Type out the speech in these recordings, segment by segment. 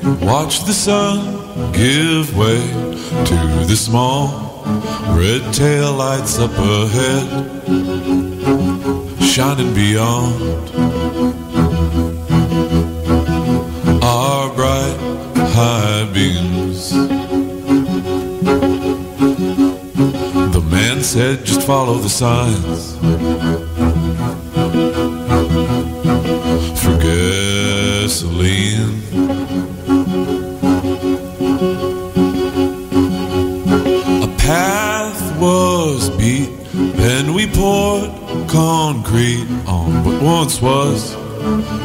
Watch the sun give way to the small red tail lights up ahead, shining beyond our bright high beams. The man said, just follow the signs for gasoline. A path was beat, then we poured concrete on what once was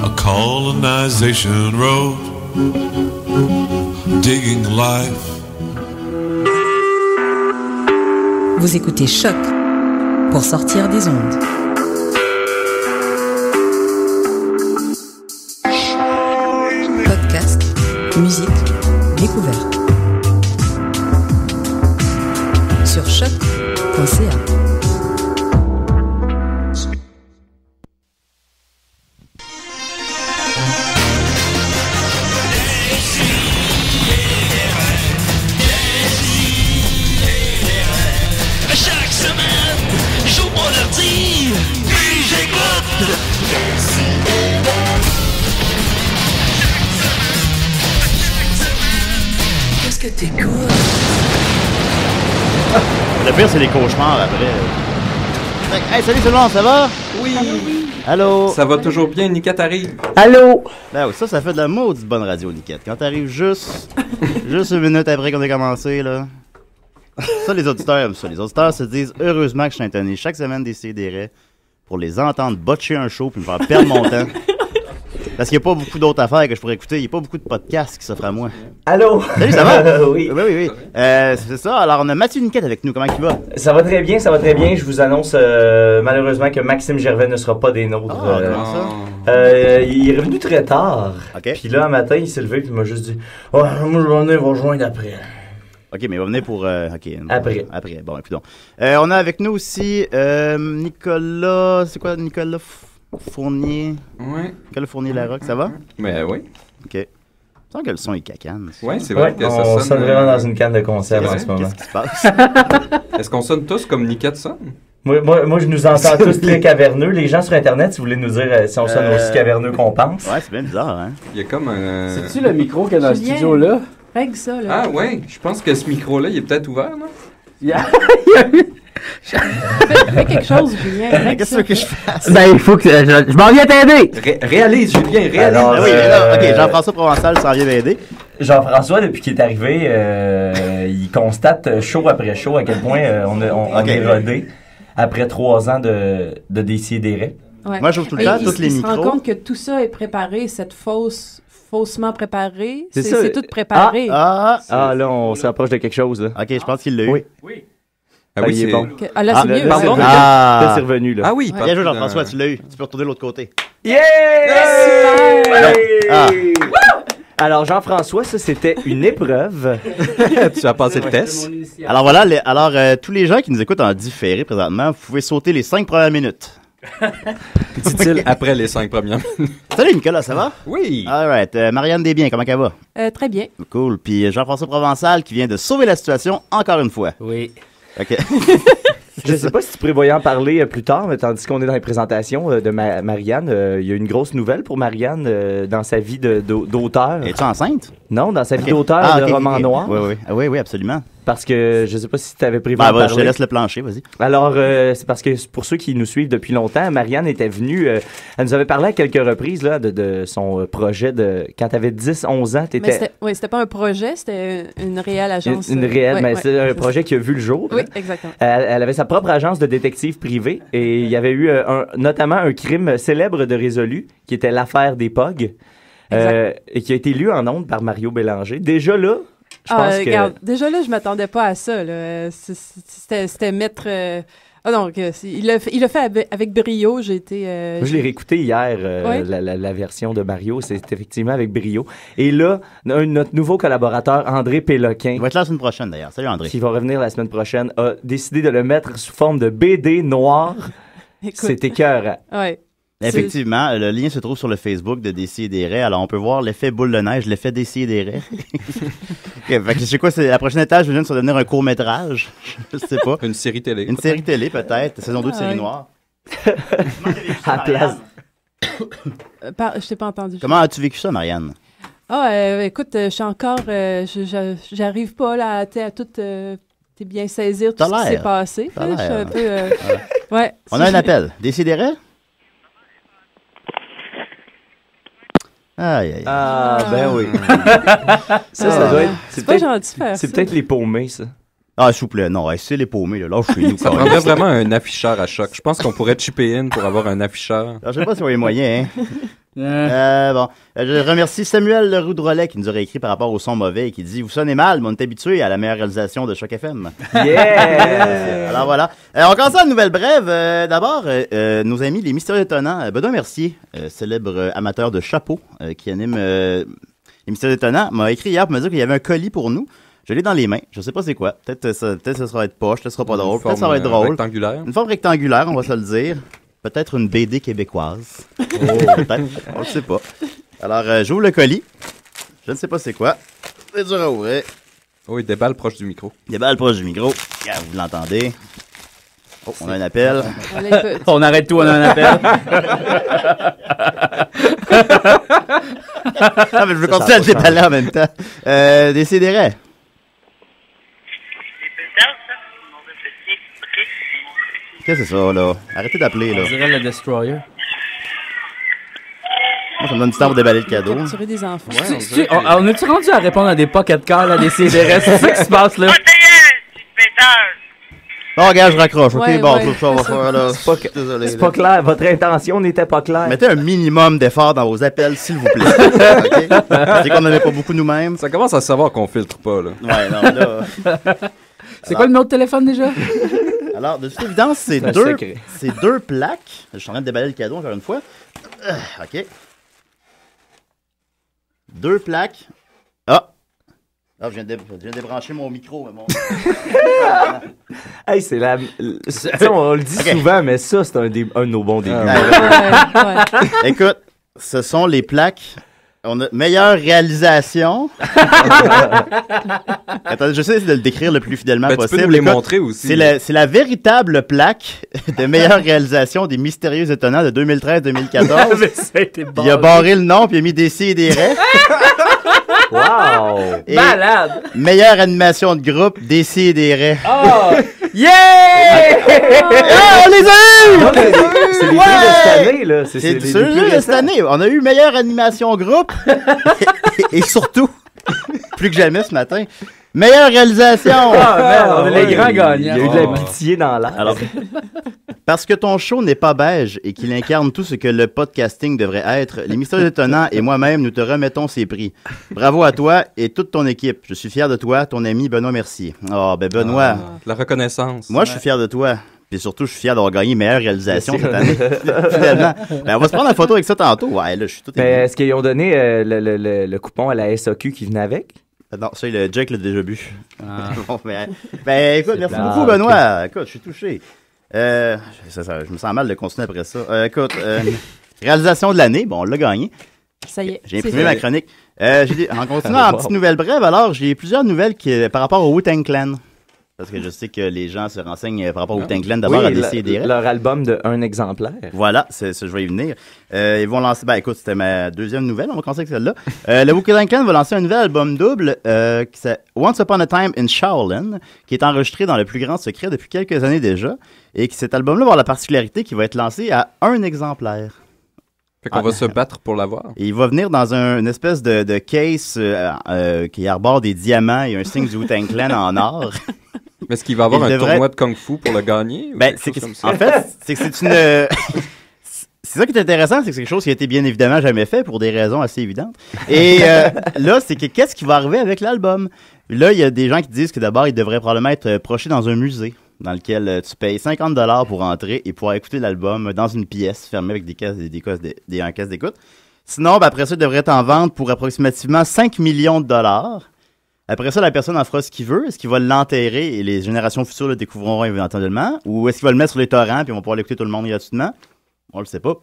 a colonization road, digging life. Vous écoutez Choc pour sortir des ondes. Podcast, musique, découverte. Sur choc.ca. Qu'est-ce que t'écoutes? Le pire, c'est les cauchemars après. Hey, salut tout le monde, ça va? Oui! Allô? Ça va toujours bien, Niket arrive. Allô? Ben oui, ça fait de la maudite bonne radio, Niket. Quand t'arrives juste une minute après qu'on ait commencé, là. Ça, les auditeurs aiment ça. Les auditeurs se disent heureusement que je suis intonné chaque semaine des CDR pour les entendre botcher un show puis me faire perdre mon temps. Parce qu'il n'y a pas beaucoup d'autres affaires que je pourrais écouter. Il n'y a pas beaucoup de podcasts qui s'offrent à moi. Allô? Salut, ça va? Oui. Oui. C'est ça. Alors, on a Mathieu Niquette avec nous. Comment il va? Ça va très bien. Je vous annonce malheureusement que Maxime Gervais ne sera pas des nôtres. Comment ça? Il est revenu très tard. OK. Puis là, un matin, il s'est levé et il m'a juste dit « Oh, moi, je vais venir vous rejoindre après. » OK, mais il va venir pour... OK. Après. Bon, écoute donc. On a avec nous aussi Nicolas... C'est quoi, Nicolas Fournier? Oui. Nicolas Fournier-Larocque, ça va? Ben oui. OK. Il me semble que le son est cacane. Oui, c'est vrai que ça on sonne... sonne vraiment dans une canne de conserve en ce moment. Qu'est-ce qui se passe? Est-ce qu'on sonne tous comme Niket sonne? Moi, je nous entends tous très caverneux. Les gens sur Internet, si vous voulez nous dire si on sonne aussi caverneux qu'on pense. Ouais, c'est bien bizarre, hein? Il y a comme un... C'est-tu le micro qu'il y a dans le Julien. studio là? Règle ça, là. Ah ouais, je pense que ce micro-là, il est peut-être ouvert, non? Fais quelque chose, Julien. Règle Qu'est-ce ça. que je fasse? Ben, il faut que je m'en viens t'aider! Réalise, Julien, réalise! Alors, Ah oui, OK, Jean-François Provençal s'en vient m'aider. Jean-François, depuis qu'il est arrivé, il constate show après show à quel point on est rodé après 3 ans de Décideret. Ouais. Moi, j'ouvre tout le Et temps il- tous les il se rend micros. compte que tout ça est préparé, cette faussement préparé. C'est ça. C'est tout préparé. Ah, là, on s'approche de quelque chose, là. OK, je pense qu'il l'a eu. Oui. Ah oui, il est c'est bon. Ah, là, c'est mieux. pardon, ça. Là, c'est revenu, là. Ah oui, Bien joué, Jean-François, tu l'as eu. Tu peux retourner de l'autre côté. Yeah! Super! Ah. Alors, Jean-François, ça, c'était une épreuve. tu as passé le test. Alors voilà, tous les gens qui nous écoutent en différé présentement, vous pouvez sauter les 5 premières minutes. Dit-il après les 5 premières minutes. Salut Nicolas, ça va? Oui! All right. Marianne Desbiens, comment elle va? Très bien. Cool. Puis Jean-François Provençal qui vient de sauver la situation encore une fois. Oui. OK. Je sais pas si tu prévoyais en parler plus tard, mais tandis qu'on est dans les présentations de Marianne, il y a une grosse nouvelle pour Marianne dans sa vie d'auteur. Es-tu enceinte? Non, dans sa vie OK. d'auteur de OK, roman OK. noir. Oui, absolument. Parce que je sais pas si tu avais prévu Ben, en parler. je te laisse le plancher, vas-y. Alors, c'est parce que pour ceux qui nous suivent depuis longtemps, Marianne était venue, elle nous avait parlé à quelques reprises là, de son projet de quand tu avais 10-11 ans. Mais c'était pas un projet, c'était une réelle agence. Une réelle, ouais, mais ouais, c'est un ça. projet qui a vu le jour. Oui, exactement. Elle avait sa propre agence de détective privé et il y avait eu notamment un crime célèbre de résolu qui était l'affaire des POG et qui a été lu en ondes par Mario Bélanger. Déjà là, je pense que... Regarde, déjà là, je m'attendais pas à ça. Là. C'était mettre... donc, il l'a fait avec brio. J'ai été... Moi, je l'ai réécouté hier, Ouais. la version de Mario. C'est effectivement avec brio. Et là, notre nouveau collaborateur, André Péloquin, Il va être là la semaine prochaine d'ailleurs. Salut André. qui va revenir la semaine prochaine, a décidé de le mettre sous forme de BD noir. Écoute, C'est écœurant. ouais. Effectivement, le lien se trouve sur le Facebook de Décideret. Alors, on peut voir l'effet boule de neige, l'effet Décideret. Fait que je sais quoi, c'est la prochaine étape, je viens de se devenir un court-métrage. Je sais pas. Une série télé. Une série télé, peut-être. Saison 2 de série noire. À la place. Je t'ai pas entendu. Comment as-tu vécu ça, Marianne? Écoute, je suis encore... j'arrive pas là, à tout... t'es bien saisir tout ce qui s'est passé. Je suis un peu... ouais. On a un appel. Décideret? Aïe, aïe. Ah, ben oui. ça doit être... C'est pas gentil faire C'est ça. peut-être les paumés, ça. Ah, s'il vous plaît, non, c'est les paumés, là. Là, je suis nous. Ça prendrait vraiment un afficheur à Choc. Je pense qu'on pourrait chipper in pour avoir un afficheur. Alors, je sais pas si on a les moyens, hein. Je remercie Samuel Leroux-Drolet qui nous aurait écrit par rapport au son mauvais et qui dit « Vous sonnez mal, mais on est habitué à la meilleure réalisation de Choc FM. » Yeah! Alors voilà. On commence à une nouvelle brève. D'abord, nos amis les Mystérieux Étonnants. Benoît Mercier, célèbre amateur de chapeaux qui anime les Mystérieux Étonnants, m'a écrit hier pour me dire qu'il y avait un colis pour nous. Je l'ai dans les mains. Je sais pas c'est quoi. Peut-être ça sera être poche, peut-être ça sera pas drôle. Peut-être ça va être drôle. Rectangulaire. Une forme rectangulaire, on va se le dire. Peut-être une BD québécoise. Peut-être. On ne sait pas. Alors, j'ouvre le colis. Je ne sais pas c'est quoi. C'est dur à ouvrir. Oui, des balles proches du micro. Des balles proches du micro. Vous l'entendez. Oh, on a un appel. On arrête tout, on a un appel. Ah, mais je veux continuer à le déballer en même temps. Décidérez. Qu'est-ce que c'est ça, là? Arrêtez d'appeler, là. On dirait le Destroyer. Moi, ça me donne du temps pour déballer le cadeau. Capturer des enfants. Ouais, on est-tu rendu à répondre à des pocket calls, à des CDRS? C'est ça qui se passe, là? Bon, regarde, je raccroche. OK, Ouais, bon, ouais. tout ça, on va faire, là. Désolé. C'est pas clair. Votre intention n'était pas claire. Mettez un minimum d'effort dans vos appels, s'il vous plaît. OK? C'est qu'on n'en a pas beaucoup nous-mêmes. Ça commence à se savoir qu'on filtre pas, là. Ouais, non, là... C'est quoi le numéro de téléphone, déjà? Alors, de toute évidence, c'est deux plaques. Je suis en train de déballer le cadeau encore une fois. OK. 2 plaques. Ah! Ah, je viens de débrancher mon micro. Mais bon... Hey, c'est la... T'sais, on le dit souvent, mais ça, c'est un de nos bons débuts. Écoute, ce sont les plaques... On a meilleure réalisation. Attendez, j'essaie de le décrire le plus fidèlement possible. Tu peux nous les montrer aussi. C'est la véritable plaque de meilleure réalisation des Mystérieux Étonnants de 2013-2014. Il a barré le nom puis il a mis des C et des raies. Wow! Et malade! Meilleure animation de groupe, des C et des raies. Oh! Yeah! Ah, on les a eu! C'est les prix de cette année, là. C'est ceux de cette année. On a eu meilleure animation groupe et surtout, plus que jamais ce matin, meilleure réalisation. Ah, on est les grands gagnants. Il y a eu de la pitié dans l'air. Alors, parce que ton show n'est pas beige et qu'il incarne tout ce que le podcasting devrait être, les Mystérieux Étonnants et moi-même, nous te remettons ces prix. Bravo à toi et toute ton équipe. Je suis fier de toi, ton ami Benoît Mercier. Oh, ben Benoît. La reconnaissance. Moi, je suis fier de toi. Puis surtout, je suis fier d'avoir gagné meilleure réalisation cette année. Finalement. Ben, on va se prendre la photo avec ça tantôt. Ouais, là, je suis tout Mais est-ce qu'ils ont donné le coupon à la SAQ qui venait avec? Non, ça, le Jack l'a déjà bu. Bon, ben, écoute, merci beaucoup, Benoît. Écoute, je suis touché. Je me sens mal de continuer après ça. Écoute, réalisation de l'année, bon, on l'a gagné. Ça y est. J'ai imprimé ma chronique. En continuant en petite nouvelle brève, alors, j'ai plusieurs nouvelles par rapport au Wu-Tang Clan. Parce que je sais que les gens se renseignent par rapport au Wu-Tang Clan d'abord à DCDR. Leur album de un exemplaire. Voilà, je vais y venir. Ils vont lancer, écoute, c'était ma deuxième nouvelle, on va commencer avec celle-là. Le Wu-Tang Clan va lancer un nouvel album double qui s'appelle Once Upon a Time in Shaolin, qui est enregistré dans le plus grand secret depuis quelques années déjà. Et que cet album-là va avoir la particularité qu'il va être lancé à un exemplaire. Fait qu'on va se battre pour l'avoir. Et il va venir dans une espèce de case qui arbore des diamants et un signe du Wu-Tang Clan en or. Mais est-ce qu'il va y avoir un tournoi de Kung Fu pour le gagner? Ben, en fait, c'est que c'est une... c'est ça qui est intéressant, c'est que c'est quelque chose qui a été bien évidemment jamais fait pour des raisons assez évidentes. Et là, c'est que qu'est-ce qui va arriver avec l'album? Là, il y a des gens qui disent que d'abord, il devrait probablement être projeté dans un musée dans lequel tu payes 50$ pour entrer et pouvoir écouter l'album dans une pièce fermée avec des caisses d'écoute. Sinon, ben, après ça, il devrait être en vente pour approximativement 5 millions de dollars. Après ça, la personne en fera ce qu'il veut. Est-ce qu'il va l'enterrer et les générations futures le découvriront éventuellement? Ou est-ce qu'il va le mettre sur les torrents puis on va pouvoir l'écouter tout le monde gratuitement? On le sait pas.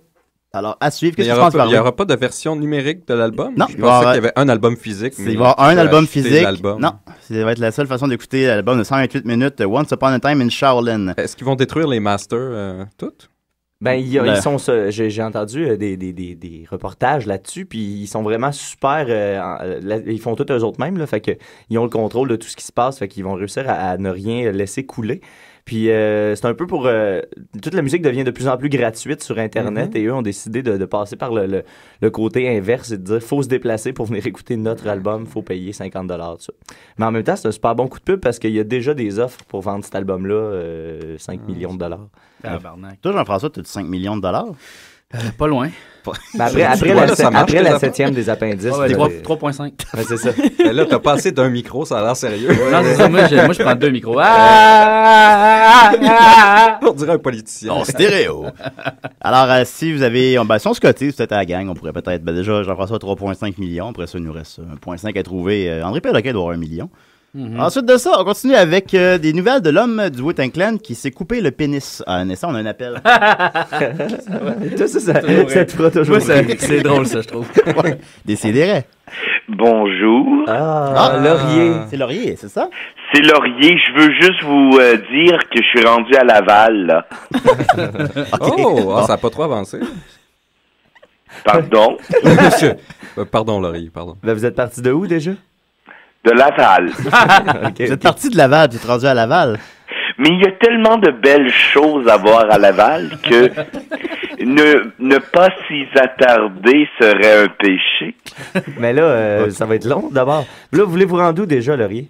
Alors, à suivre. Il Qu'est-ce que tu penses parler? Il n'y aura pas de version numérique de l'album? Non. Je pensais qu'il y avait un album physique. Il va y avoir un album physique. L'album. Non, ça va être la seule façon d'écouter l'album de 128 minutes, Once Upon a Time in Shaolin. Est-ce qu'ils vont détruire les masters toutes? Ben, ils sont, j'ai entendu des reportages là-dessus, puis ils sont vraiment super, ils font tout eux autres mêmes, là, fait que ils ont le contrôle de tout ce qui se passe, fait qu'ils vont réussir à ne rien laisser couler. Puis c'est un peu pour... toute la musique devient de plus en plus gratuite sur Internet, et eux ont décidé de passer par le côté inverse et de dire faut se déplacer pour venir écouter notre album, faut payer 50$. Ça. Mais en même temps, c'est un super bon coup de pub parce qu'il y a déjà des offres pour vendre cet album-là, 5 millions de dollars. Toi, Jean-François, tu as 5 millions de dollars? Pas loin. Ben après la 7e des appendices. 3,5. Ouais, c'est ça. Là, t'as passé d'un micro, ça a l'air sérieux. Non, c'est ça. Moi, je prends 2 micros. On dirait un politicien. En stéréo. Alors, si vous avez... si on se cotise, peut-être à la gang, on pourrait peut-être... déjà, Jean-François, 3,5 millions. Après ça, il nous reste 1,5 à trouver. André Péloquin doit avoir 1 million. Ensuite de ça, on continue avec des nouvelles de l'homme du Wu-Tang Clan qui s'est coupé le pénis. Nessa, on a un appel. Tout ça te fera toujours. C'est drôle, ça, je trouve. Décidérez. Bonjour. Laurier. C'est Laurier, c'est ça? C'est Laurier. Je veux juste vous dire que je suis rendu à Laval, là. Ça n'a pas trop avancé. Pardon? Pardon, Laurier, pardon. Ben, vous êtes parti de où, déjà? De Laval. Vous êtes parti de Laval, vous êtes rendu à Laval. Mais il y a tellement de belles choses à voir à Laval que ne pas s'y attarder serait un péché. Mais là, ça va être long, d'abord. Là, vous voulez vous rendre où, déjà, Laurier?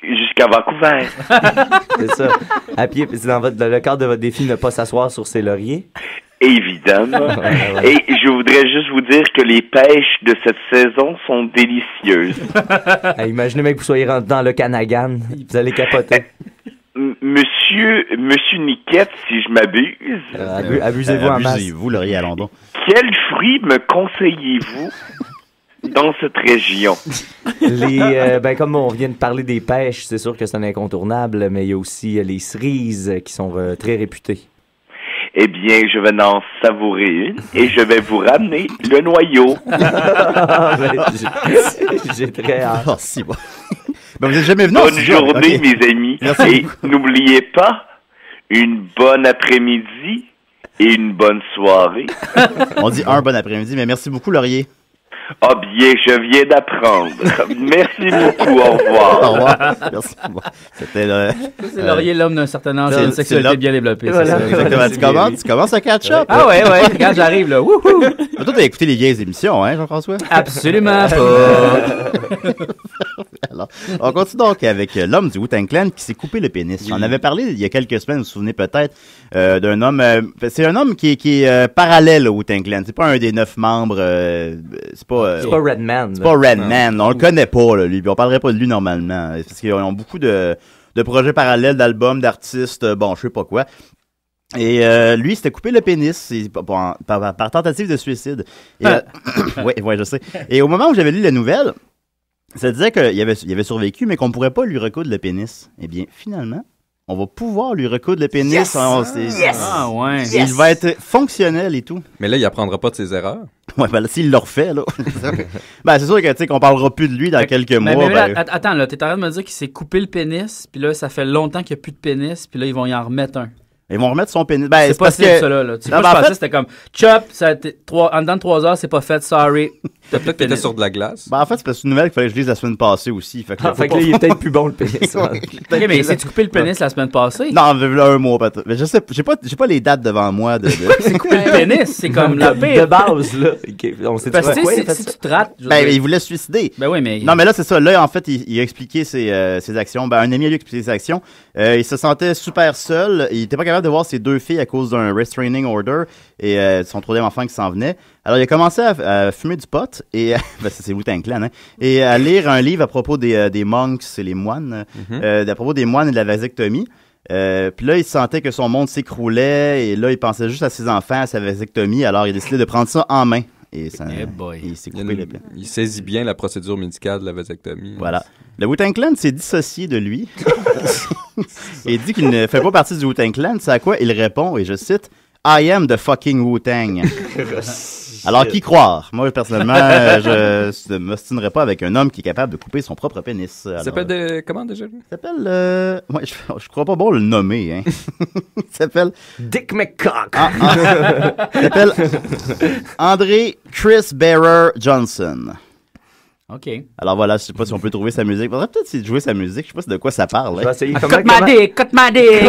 Jusqu'à Vancouver. C'est ça. À pied, c'est dans le cadre de votre défi, ne pas s'asseoir sur ses lauriers. Évidemment. Et je voudrais juste vous dire que les pêches de cette saison sont délicieuses. Imaginez même que vous soyez rentré dans le Canagan. Vous allez capoter. Monsieur Niquette, si je m'abuse. Abusez-vous en masse. Abusez-vous, Laurier à London. Quels fruits me conseillez-vous dans cette région? Comme on vient de parler des pêches, c'est sûr que c'est un incontournable, mais il y a aussi les cerises qui sont très réputées. Eh bien, je vais en savourer une et je vais vous ramener le noyau. J'ai très hâte. Oh, si bon. Ben, vous n'êtes jamais venu. Bonne journée, mes amis. Merci. Et n'oubliez pas, une bonne après-midi et une bonne soirée. On dit un bon après-midi, mais merci beaucoup, Laurier. Ah bien, je viens d'apprendre. Merci beaucoup, au revoir. Au revoir. Merci. Bon, c'était c'est Laurier, l'homme d'un certain âge, c'est une sexualité bien développée. Voilà. C'est ça. Exactement. Tu commences à catch-up. Ah ouais, regarde, j'arrive là. Wouhou! Toi, t'as écouté les vieilles émissions, hein, Jean-François? Absolument pas. Alors, on continue donc avec l'homme du Wu-Tang Clan qui s'est coupé le pénis. J'en avais parlé il y a quelques semaines, vous vous souvenez peut-être, d'un homme... c'est un homme qui est parallèle au Wu-Tang Clan. C'est pas un des 9 membres. C'est pas Redman. C'est pas Redman. On le connaît pas, là, lui. Puis on parlerait pas de lui normalement. Parce qu'ils ont beaucoup de projets parallèles, d'albums, d'artistes, je sais pas quoi. Et lui, il s'était coupé le pénis par tentative de suicide. Oui, je sais. Et au moment où j'avais lu la nouvelle, ça disait qu'il avait survécu, mais qu'on pourrait pas lui recoudre le pénis. Eh bien, finalement, on va pouvoir lui recoudre le pénis. Yes! Ah ouais. Yes! Il va être fonctionnel et tout. Mais là, il apprendra pas de ses erreurs. Ouais, ben là, s'il le refait, là. C'est sûr que, tu sais, qu'on parlera plus de lui dans quelques mois. Mais là, attends, là, t'es en train de me dire qu'il s'est coupé le pénis, puis là, ça fait longtemps qu'il n'y a plus de pénis, puis là, ils vont y en remettre un. Ils vont remettre son pénis. C'est pas possible, ça, là. Tu sais, moi, je pensais que c'était comme, chop, en dedans de 3 heures, c'est pas fait, sorry. T'as peut-être que t'étais sur de la glace. En fait, c'est parce que c'est une nouvelle qu'il fallait que je lise la semaine passée aussi. Fait que là, il est peut-être plus bon, le pénis. Ok, mais s'est-tu coupé le pénis la semaine passée? Non, un mois peut-être. Mais je sais, j'ai pas les dates devant moi. C'est coupé le pénis, c'est comme la pire. De base, là. On sait parce que si tu te rates. Il voulait se suicider. Ben oui, mais. Non, mais là, c'est ça. Là, en fait, il a expliqué ses actions. Un ami a lui expliqué ses actions. Il se sentait super seul. Il était pas capable de voir ses 2 filles à cause d'un restraining order et son 3e enfant qui s'en venait. Alors, il a commencé à fumer du pot et c'est Wu-Tang Clan, hein, et à lire un livre à propos des monks, c'est les moines, à propos des moines et de la vasectomie. Puis là, il sentait que son monde s'écroulait et là, il pensait juste à ses enfants, à sa vasectomie. Alors, il a décidé de prendre ça en main. Et ça, il s'est coupé le pénis. Il saisit bien la procédure médicale de la vasectomie. Voilà. Le Wu-Tang Clan s'est dissocié de lui et dit qu'il ne fait pas partie du Wu-Tang Clan. C'est à quoi il répond, et je cite, I am the fucking Wu-Tang. Alors, qui croire? Moi, personnellement, je ne m'ostinerais pas avec un homme qui est capable de couper son propre pénis. Il s'appelle comment déjà? Il s'appelle... Ouais, je crois pas bon le nommer. Hein. Il s'appelle... Dick McCock. Il s'appelle André Chris Bearer Johnson. OK. Alors voilà, je sais pas si on peut trouver sa musique. Faudrait peut-être essayer de jouer sa musique. Je sais pas de quoi ça parle. Je vais essayer. Cut my dick, cut my dick,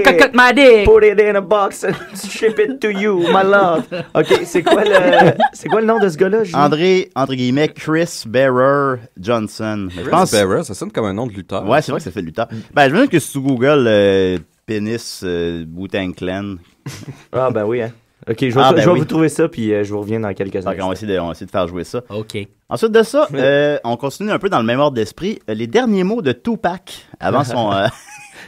cut my dick. Put it in a box and ship it to you, my love. OK, c'est quoi le nom de ce gars-là? André, entre guillemets, Chris Bearer Johnson. Je pense Bearer, ça sonne comme un nom de lutteur. Ouais, c'est vrai que ça fait lutteur. Ben, je veux dire que sous Google, pénis, Wu-Tang Clan. Ah, ben oui, hein. OK, je vais vous trouver ça, puis je vous reviens dans quelques instants. On va essayer de faire jouer ça. OK. Ensuite de ça, on continue un peu dans le même ordre d'esprit. Les derniers mots de Tupac avant son...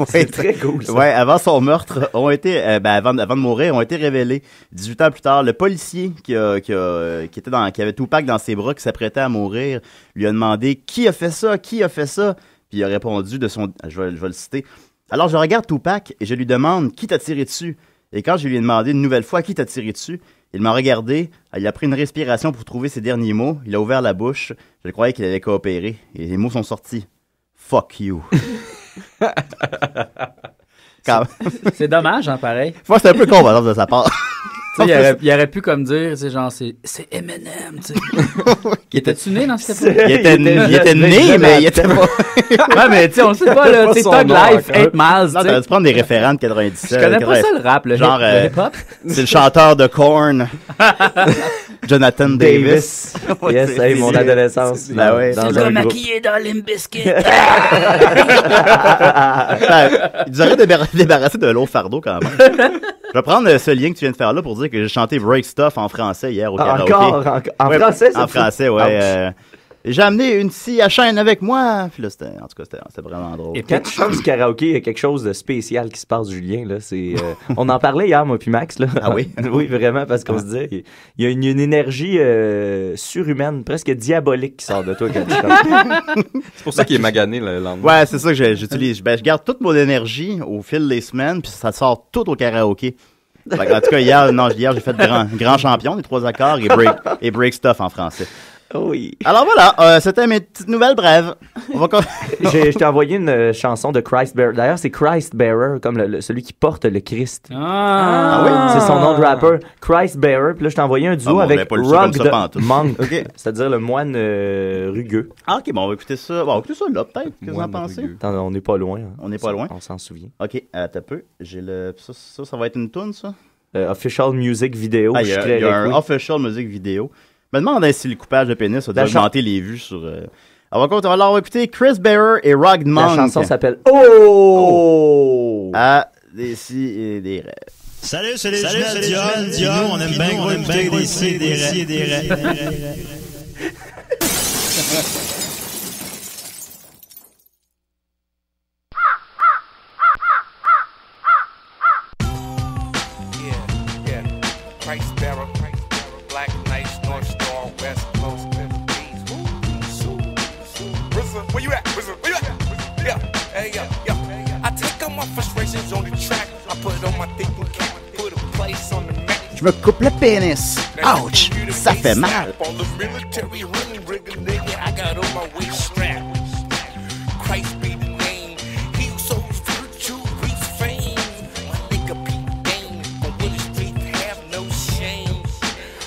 c'est très cool, ça. Ouais, avant son meurtre, ont été, avant de mourir, ont été révélés. 18 ans plus tard, le policier qui avait Tupac dans ses bras, qui s'apprêtait à mourir, lui a demandé « Qui a fait ça? Qui a fait ça? » Puis il a répondu de son... Je vais le citer. « Alors je regarde Tupac et je lui demande « Qui t'a tiré dessus? » Et quand je lui ai demandé une nouvelle fois « Qui t'a tiré dessus? » Il m'a regardé, il a pris une respiration pour trouver ses derniers mots, il a ouvert la bouche, je croyais qu'il allait coopérer, et les mots sont sortis. Fuck you. C'est dommage, hein, pareil. Moi, c'est un peu con, par exemple, de sa part. Il aurait pu comme dire, c'est genre, c'est Eminem, tu sais. Était-tu né dans cette époque? Il était né, mais il était pas... Ouais, mais tu sais, on le sait pas, là, tu sais, Thug Life, 8 Miles, non, t'aurais dû prendre des référents de 97. Je connais pas ça, le rap, le hip-hop. C'est le chanteur de Korn, Jonathan Davis. Yes, hey, mon adolescence. Ben ouais. C'est le maquillé dans Limp Bizkit. Il nous aurait débarrassé de l'eau fardeau, quand même. Je vais prendre ce lien que tu viens de faire là pour dire que j'ai chanté Break Stuff en français hier au karaoké. En français, ça? En français, ouais. J'ai amené une scie à chaîne avec moi. Puis là, c'était vraiment drôle. Et quand tu chantes du karaoké, il y a quelque chose de spécial qui se passe, Julien. Là, on en parlait hier, moi puis Max. Là. Ah oui? Oui, vraiment, parce qu'on se disait, il y a une énergie surhumaine, presque diabolique qui sort de toi quand tu chantes. C'est pour ça qu'il est magané le lendemain. Ouais, c'est ça que j'utilise. Je garde toute mon énergie au fil des semaines, puis ça sort tout au karaoké. En tout cas, hier, j'ai fait grand champion des 3 accords et break stuff en français. Oui. Alors voilà, c'était mes petites nouvelles brèves. Je t'ai envoyé une chanson de Christ Bearer. D'ailleurs, c'est Christ Bearer, comme celui qui porte le Christ. Ah oui? C'est son nom de rappeur. Christ Bearer. Puis là, je t'ai envoyé un duo avec Rugged Monk. Okay. C'est-à-dire le moine rugueux. Ah, ok, bon, on va écouter ça. Bon, on va écouter ça là, peut-être. Qu'est-ce que vous en pensez? Attends, on n'est pas loin. Hein. On n'est pas loin? On s'en souvient. Ok, t'as peu. J'ai le... Ça va être une toune, ça? Official Music Video. Ah, il y a un Official Music Video. Je me demande si le coupage de pénis a augmenté les vues sur... Alors, on va écouter Chris Bearer et Rugged Monk. La chanson s'appelle Oh! À des si et des rêves. Salut, c'est les Dion. On aime bien gros écouter des si et des rêves. Christ Bearer, Black Knights, North Star, West Coast, where you at? Where you at? Yeah, hey, yeah. I take all my frustrations on the track. I put it on my thinking cap, put a place on the map. Je me coupe le pénis. Ouch! Ça fait mal. On the military running rigger, nigga, I got on my waist strap. Christ be the name. He who sows virtue reaps fame. My nigga Pete Dane, on Willie Street have no shame.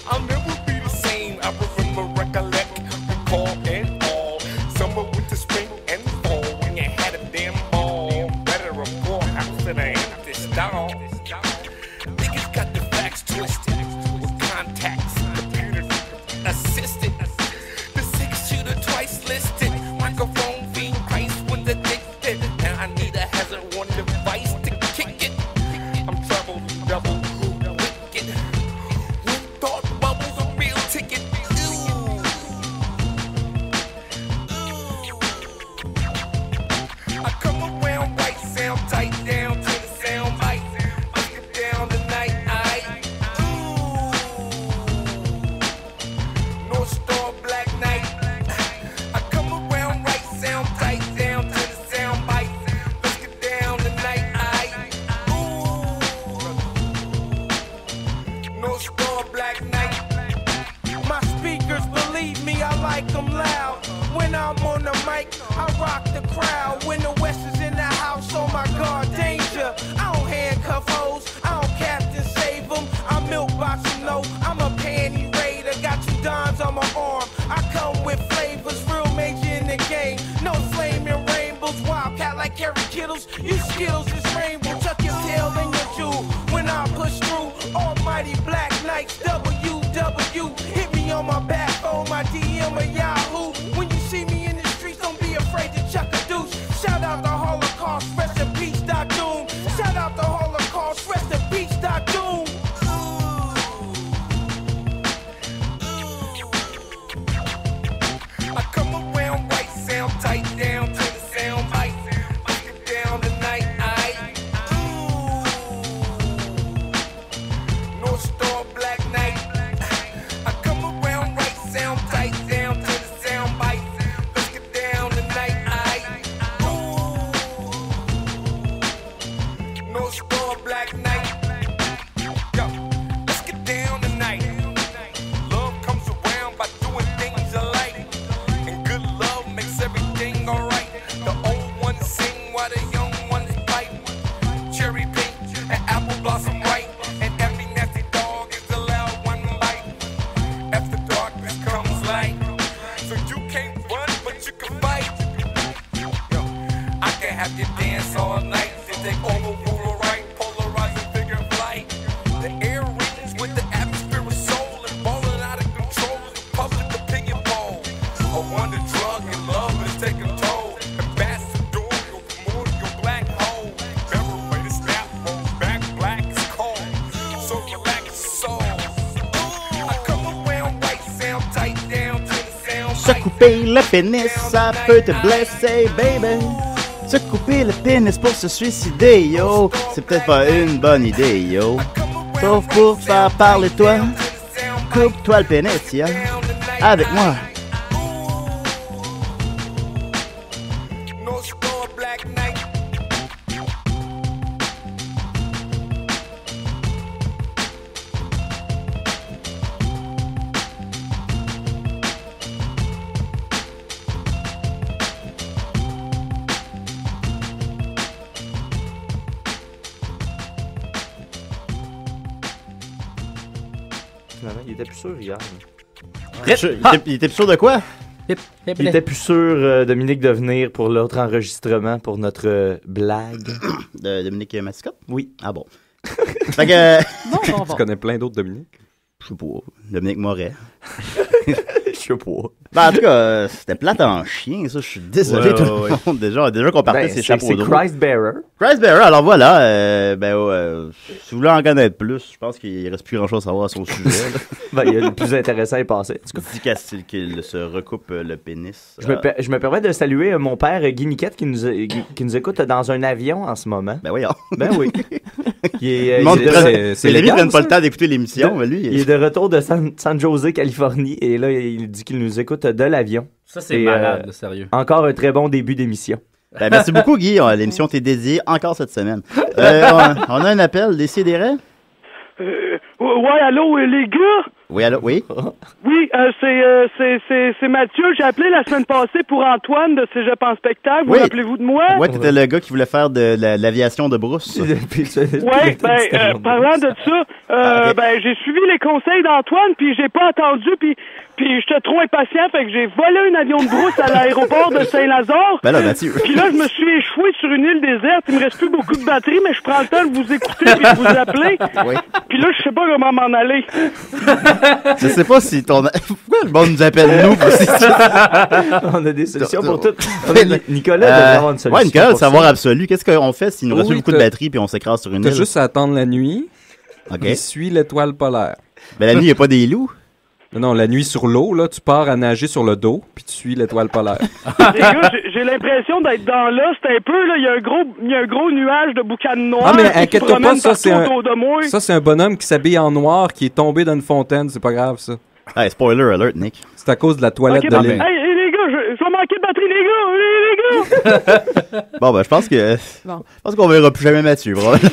I'll never be the same. I remember, recollect, recall, and all. Summer, winter, spring, and fall. When you had a damn ball. Better report after the empty stall. Niggas got the facts twisted with contacts, computers assisted. The 6 shooter twice listed. rock the crowd when the West is in the house. Oh my God, danger. I don't handcuff hoes, I don't captain save them. I'm milk box, you know, I'm a panty raider. Got 2 dimes on my arm, I come with flavors, real major in the game. No flaming rainbows, wildcat like Kerry Kittles. You skills is rainbow, tuck your tail in your jewel. When I push through, almighty black knights, WW. Hit me on my back, on my DM or Yahoo. When you see me in the streets, don't be afraid to chuck a deuce. Shout out the Holocaust, rest in peace, Doc Doom. Shout out the Holocaust, rest in peace, Doc Doom. I come around right, sound tight, down to the sound bite. Break it down tonight, North Star, Black Knight. I come around right, sound tight, down to the sound bite. Let's get down tonight, North Star, Black Knight. Yo, let's get down tonight. Love comes around by doing things alike, and good love makes everything alright. The old ones sing while the young ones fight. Cherry pink and apple blossom white, and every nasty dog is allowed one bite. After darkness comes light, so you can't run but you can fight. Yo, I can have you dance all night. They take over, rule right, polarizing figure of light. The air rings with the atmosphere of soul, and balling out of control is the public opinion poll. A wonder drug and love is taking toll. Ambassador, you'll remove your black hole. Never way to snap, roll back, black is cold. So relax your soul. I come around right, sound tight, down to the sound Se couper le pénis, ça peut te blesser, baby. Se couper le pénis pour se suicider, yo, c'est peut-être pas une bonne idée, yo. Sauf pour faire parler de toi, coupe-toi le pénis, yo. Avec moi. North Star, Black Knight. Finalement, il était plus sûr hier. Il était plus sûr de quoi? Il était plus sûr, Dominique, de venir pour l'autre enregistrement, pour notre blague. De Dominique Mascotte? Oui. Ah bon. Fait que... Bon. Tu connais plein d'autres Dominique? Je sais pas. Dominique Moret. Je sais pas. Ben, en tout cas, c'était plate en chien, ça. Je suis désolé, tout le monde. Déjà qu'on partait ses chapeaux d'eau. C'est Christ Bearer. Christ Bearer, alors voilà. Si vous voulez en connaître plus, je pense qu'il reste plus grand-chose à savoir à son sujet. Il y a le plus intéressant est passé. Dit qu'il se recoupe le pénis. Je me permets de saluer mon père Guy Niquette qui nous écoute dans un avion en ce moment. Ben voyons. Ben oui. Les amis prennent pas le temps d'écouter l'émission, mais lui... Il est de retour de San Jose, Californie, et là, il dit qu'il nous écoute de l'avion. Ça, c'est malade, sérieux. Encore un très bon début d'émission. Ben, merci beaucoup, Guy. L'émission t'est dédiée encore cette semaine. On a un appel, Décidérez. Ouais, allô, les gars? Oui, allô, oui? Oui, c'est Mathieu. J'ai appelé la semaine passée pour Antoine de Cégep en spectacle. Vous rappelez-vous de moi? Ouais, t'étais le gars qui voulait faire de l'aviation de brousse. Ouais, parlant de ça, j'ai suivi les conseils d'Antoine, puis j'ai pas attendu, puis j'étais trop impatient, fait que j'ai volé un avion de brousse à l'aéroport de Saint-Lazare. Ben là, Mathieu. Puis là, je me suis échoué sur une île déserte. Il me reste plus beaucoup de batterie, mais je prends le temps de vous écouter puis de vous appeler. Oui. Puis là, je sais pas comment m'en aller. Je sais pas si ton... Pourquoi le monde nous appelle nous? On a des solutions pour tout. Nicolas doit avoir une solution. Ouais, Nicolas, le savoir absolu. Qu'est-ce qu'on fait s'il nous reste beaucoup de batterie puis on s'écrase sur une île? T'as juste à attendre la nuit. OK. Et suis l'étoile polaire. Mais la nuit, il n'y a pas des loups? Non, la nuit sur l'eau, là, tu pars à nager sur le dos, puis tu suis l'étoile polaire. Les gars, j'ai l'impression d'être dans l'os un peu, là. Il y a un gros nuage de boucan noir. Ah, mais inquiète-toi pas, ça, c'est un bonhomme qui s'habille en noir, qui est tombé dans une fontaine. C'est pas grave, ça. Hey, spoiler alert, Nick. C'est à cause de la toilette de l'île. Hey, les gars, je vais manquer de batterie, les gars! Bon, ben, je pense qu'on verra plus jamais Mathieu, probablement.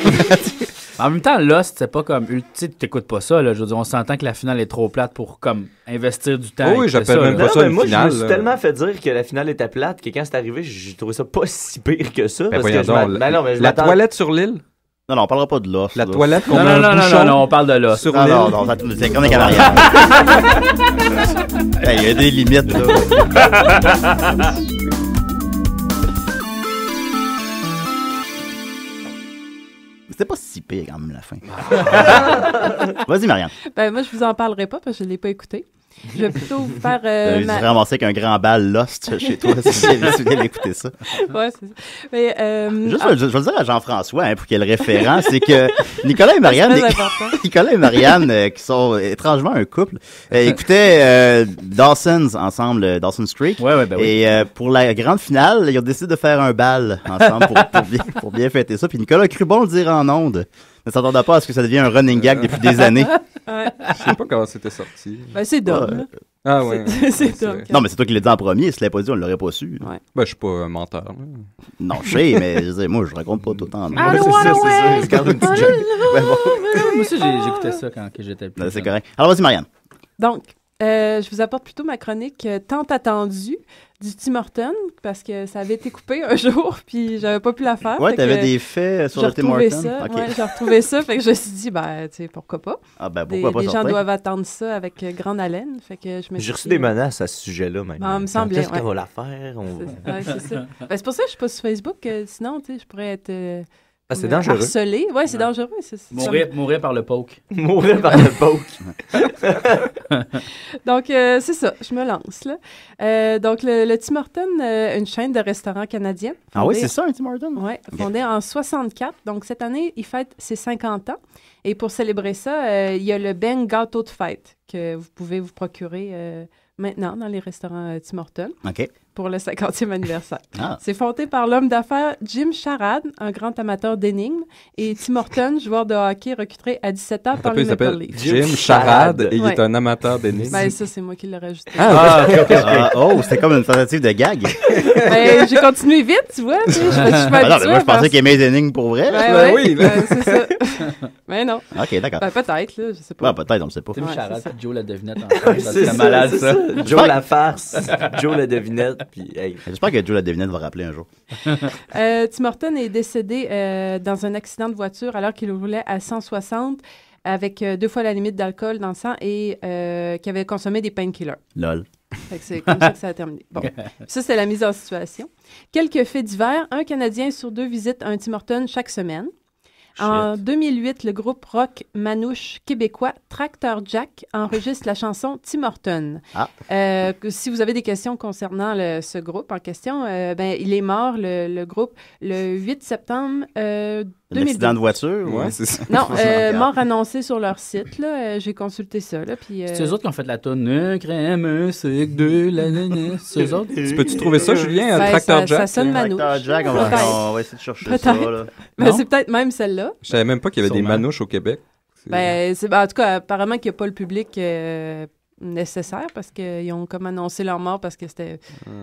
En même temps, Lost, c'est pas comme... Tu sais, t'écoutes pas ça, là. Je veux dire, on s'entend que la finale est trop plate pour, comme, investir du temps. Oui, j'appelle même pas ça une moi, finale. Je me suis tellement fait dire que la finale était plate que quand c'est arrivé, j'ai trouvé ça pas si pire que ça. Ben, parce que la toilette sur l'île? Non, on parlera pas de Lost. La toilette qu'on non, met non, un non, bouchon non, on parle de Lost. sur Non, l'île. non, c'est chronique à Marianne. Il y a des limites, là. C'était pas si pire quand même la fin. Vas-y, Marianne. Ben, moi, je vous en parlerai pas parce que je l'ai pas écouté. Je vais plutôt vous faire... Je serais ramassé avec un grand bal Lost chez toi si tu viens d'écouter ça. Ouais, c'est ça. Mais, Juste, je vais le dire à Jean-François, hein, pour qu'il y ait le référent, c'est que Nicolas et Marianne, qui sont étrangement un couple, écoutaient Dawson's ensemble, Dawson's Creek. Ouais, ben oui. Et pour la grande finale, ils ont décidé de faire un bal ensemble pour bien fêter ça. Puis Nicolas a cru bon le dire en ondes. Ne s'attendait pas à ce que ça devienne un running gag depuis des années. Je sais pas comment c'était sorti. Ben, c'est Dom. Ah ouais. C'est Dom. Non, mais c'est toi qui l'as dit en premier. Si tu l'avais pas dit, on l'aurait pas su. Ouais. Ben, je suis pas un menteur. Là. Non, je sais, mais je veux dire, moi, je raconte pas tout le temps. Ah, C'est quand même une petite joke. Ben bon. Moi aussi, j'écoutais ça quand j'étais plus C'est jeune. correct. Alors, vas-y, Marianne. Donc, je vous apporte plutôt ma chronique tant attendue du Tim Hortons parce que ça avait été coupé un jour puis j'avais pas pu la faire. Ouais, t'avais des faits sur le Tim Hortons. Ouais, j'ai retrouvé ça, fait que je me suis dit, ben, tu sais, pourquoi pas. Ah, ben, pourquoi pas les gens sortir? doivent attendre ça avec grande haleine, fait que je me J'ai reçu des menaces à ce sujet-là, même. Ben, me semblait, Qu'est-ce qu'on va la faire? Ouais, c'est ça. Ben, c'est pour ça que je suis pas sur Facebook, sinon, tu sais, je pourrais être... c'est dangereux. Harcelé. Ouais, c'est dangereux. Mourir par le poke. Mourir par le poke. Donc, c'est ça. Je me lance, là. Donc, le Tim Hortons, une chaîne de restaurants canadiens. Ah oui, c'est ça, un Tim Hortons? Oui, fondé en 64. Donc, cette année, il fête ses 50 ans. Et pour célébrer ça, il y a le Ben Gâteau de fête que vous pouvez vous procurer maintenant dans les restaurants Tim Hortons. OK. Pour le 50e anniversaire. Ah. C'est fondé par l'homme d'affaires Jim Sharad, un grand amateur d'énigmes, et Tim Hortons, joueur de hockey recruté à 17 ans par les Maple Leafs. Jim Sharad, et il est un amateur d'énigmes. Ben, ça, c'est moi qui l'ai rajouté. C'était comme une tentative de gag. Ben, j'ai continué vite, tu vois. Je moi, je pensais qu'il aimait les énigmes pour vrai. Ben, oui, c'est ça. Mais non. OK, d'accord. Ben, peut-être, là, je sais pas. Peut-être, on ne sait pas. Tim Sharad et Joe la devinette C'est malade, ça. Joe la farce, Joe la devinette, puis hey. J'espère que Joe la devinette va rappeler un jour. Tim Hortons est décédé dans un accident de voiture alors qu'il roulait à 160 avec 2 fois la limite d'alcool dans le sang et qui avait consommé des painkillers. Lol. Fait que c'est comme ça que ça a terminé. Bon. Ça, c'est la mise en situation. Quelques faits divers. Un Canadien sur 2 visite un Tim Hortons chaque semaine. En 2008, le groupe rock manouche québécois Tracteur Jack enregistre la chanson Tim Hortons. Si vous avez des questions concernant ce groupe en question, il est mort, le groupe, le 8 septembre 2012. L'accident de voiture? Ouais, c'est ça. Non, mort annoncé sur leur site. Là, j'ai consulté ça. Là, puis, c'est eux autres qui ont fait la toune crème, c'est de la c'est eux autres. Tu peux-tu trouver ça, Julien, Tracteur Jack? Ça sonne manouche. Tracteur Jack, on va essayer de chercher ça. Là. Mais c'est peut-être même celle-là. Je savais même pas qu'il y avait des manouches au Québec. En tout cas, apparemment qu'il n'y a pas le public nécessaire parce qu'ils ont comme annoncé leur mort parce que c'était...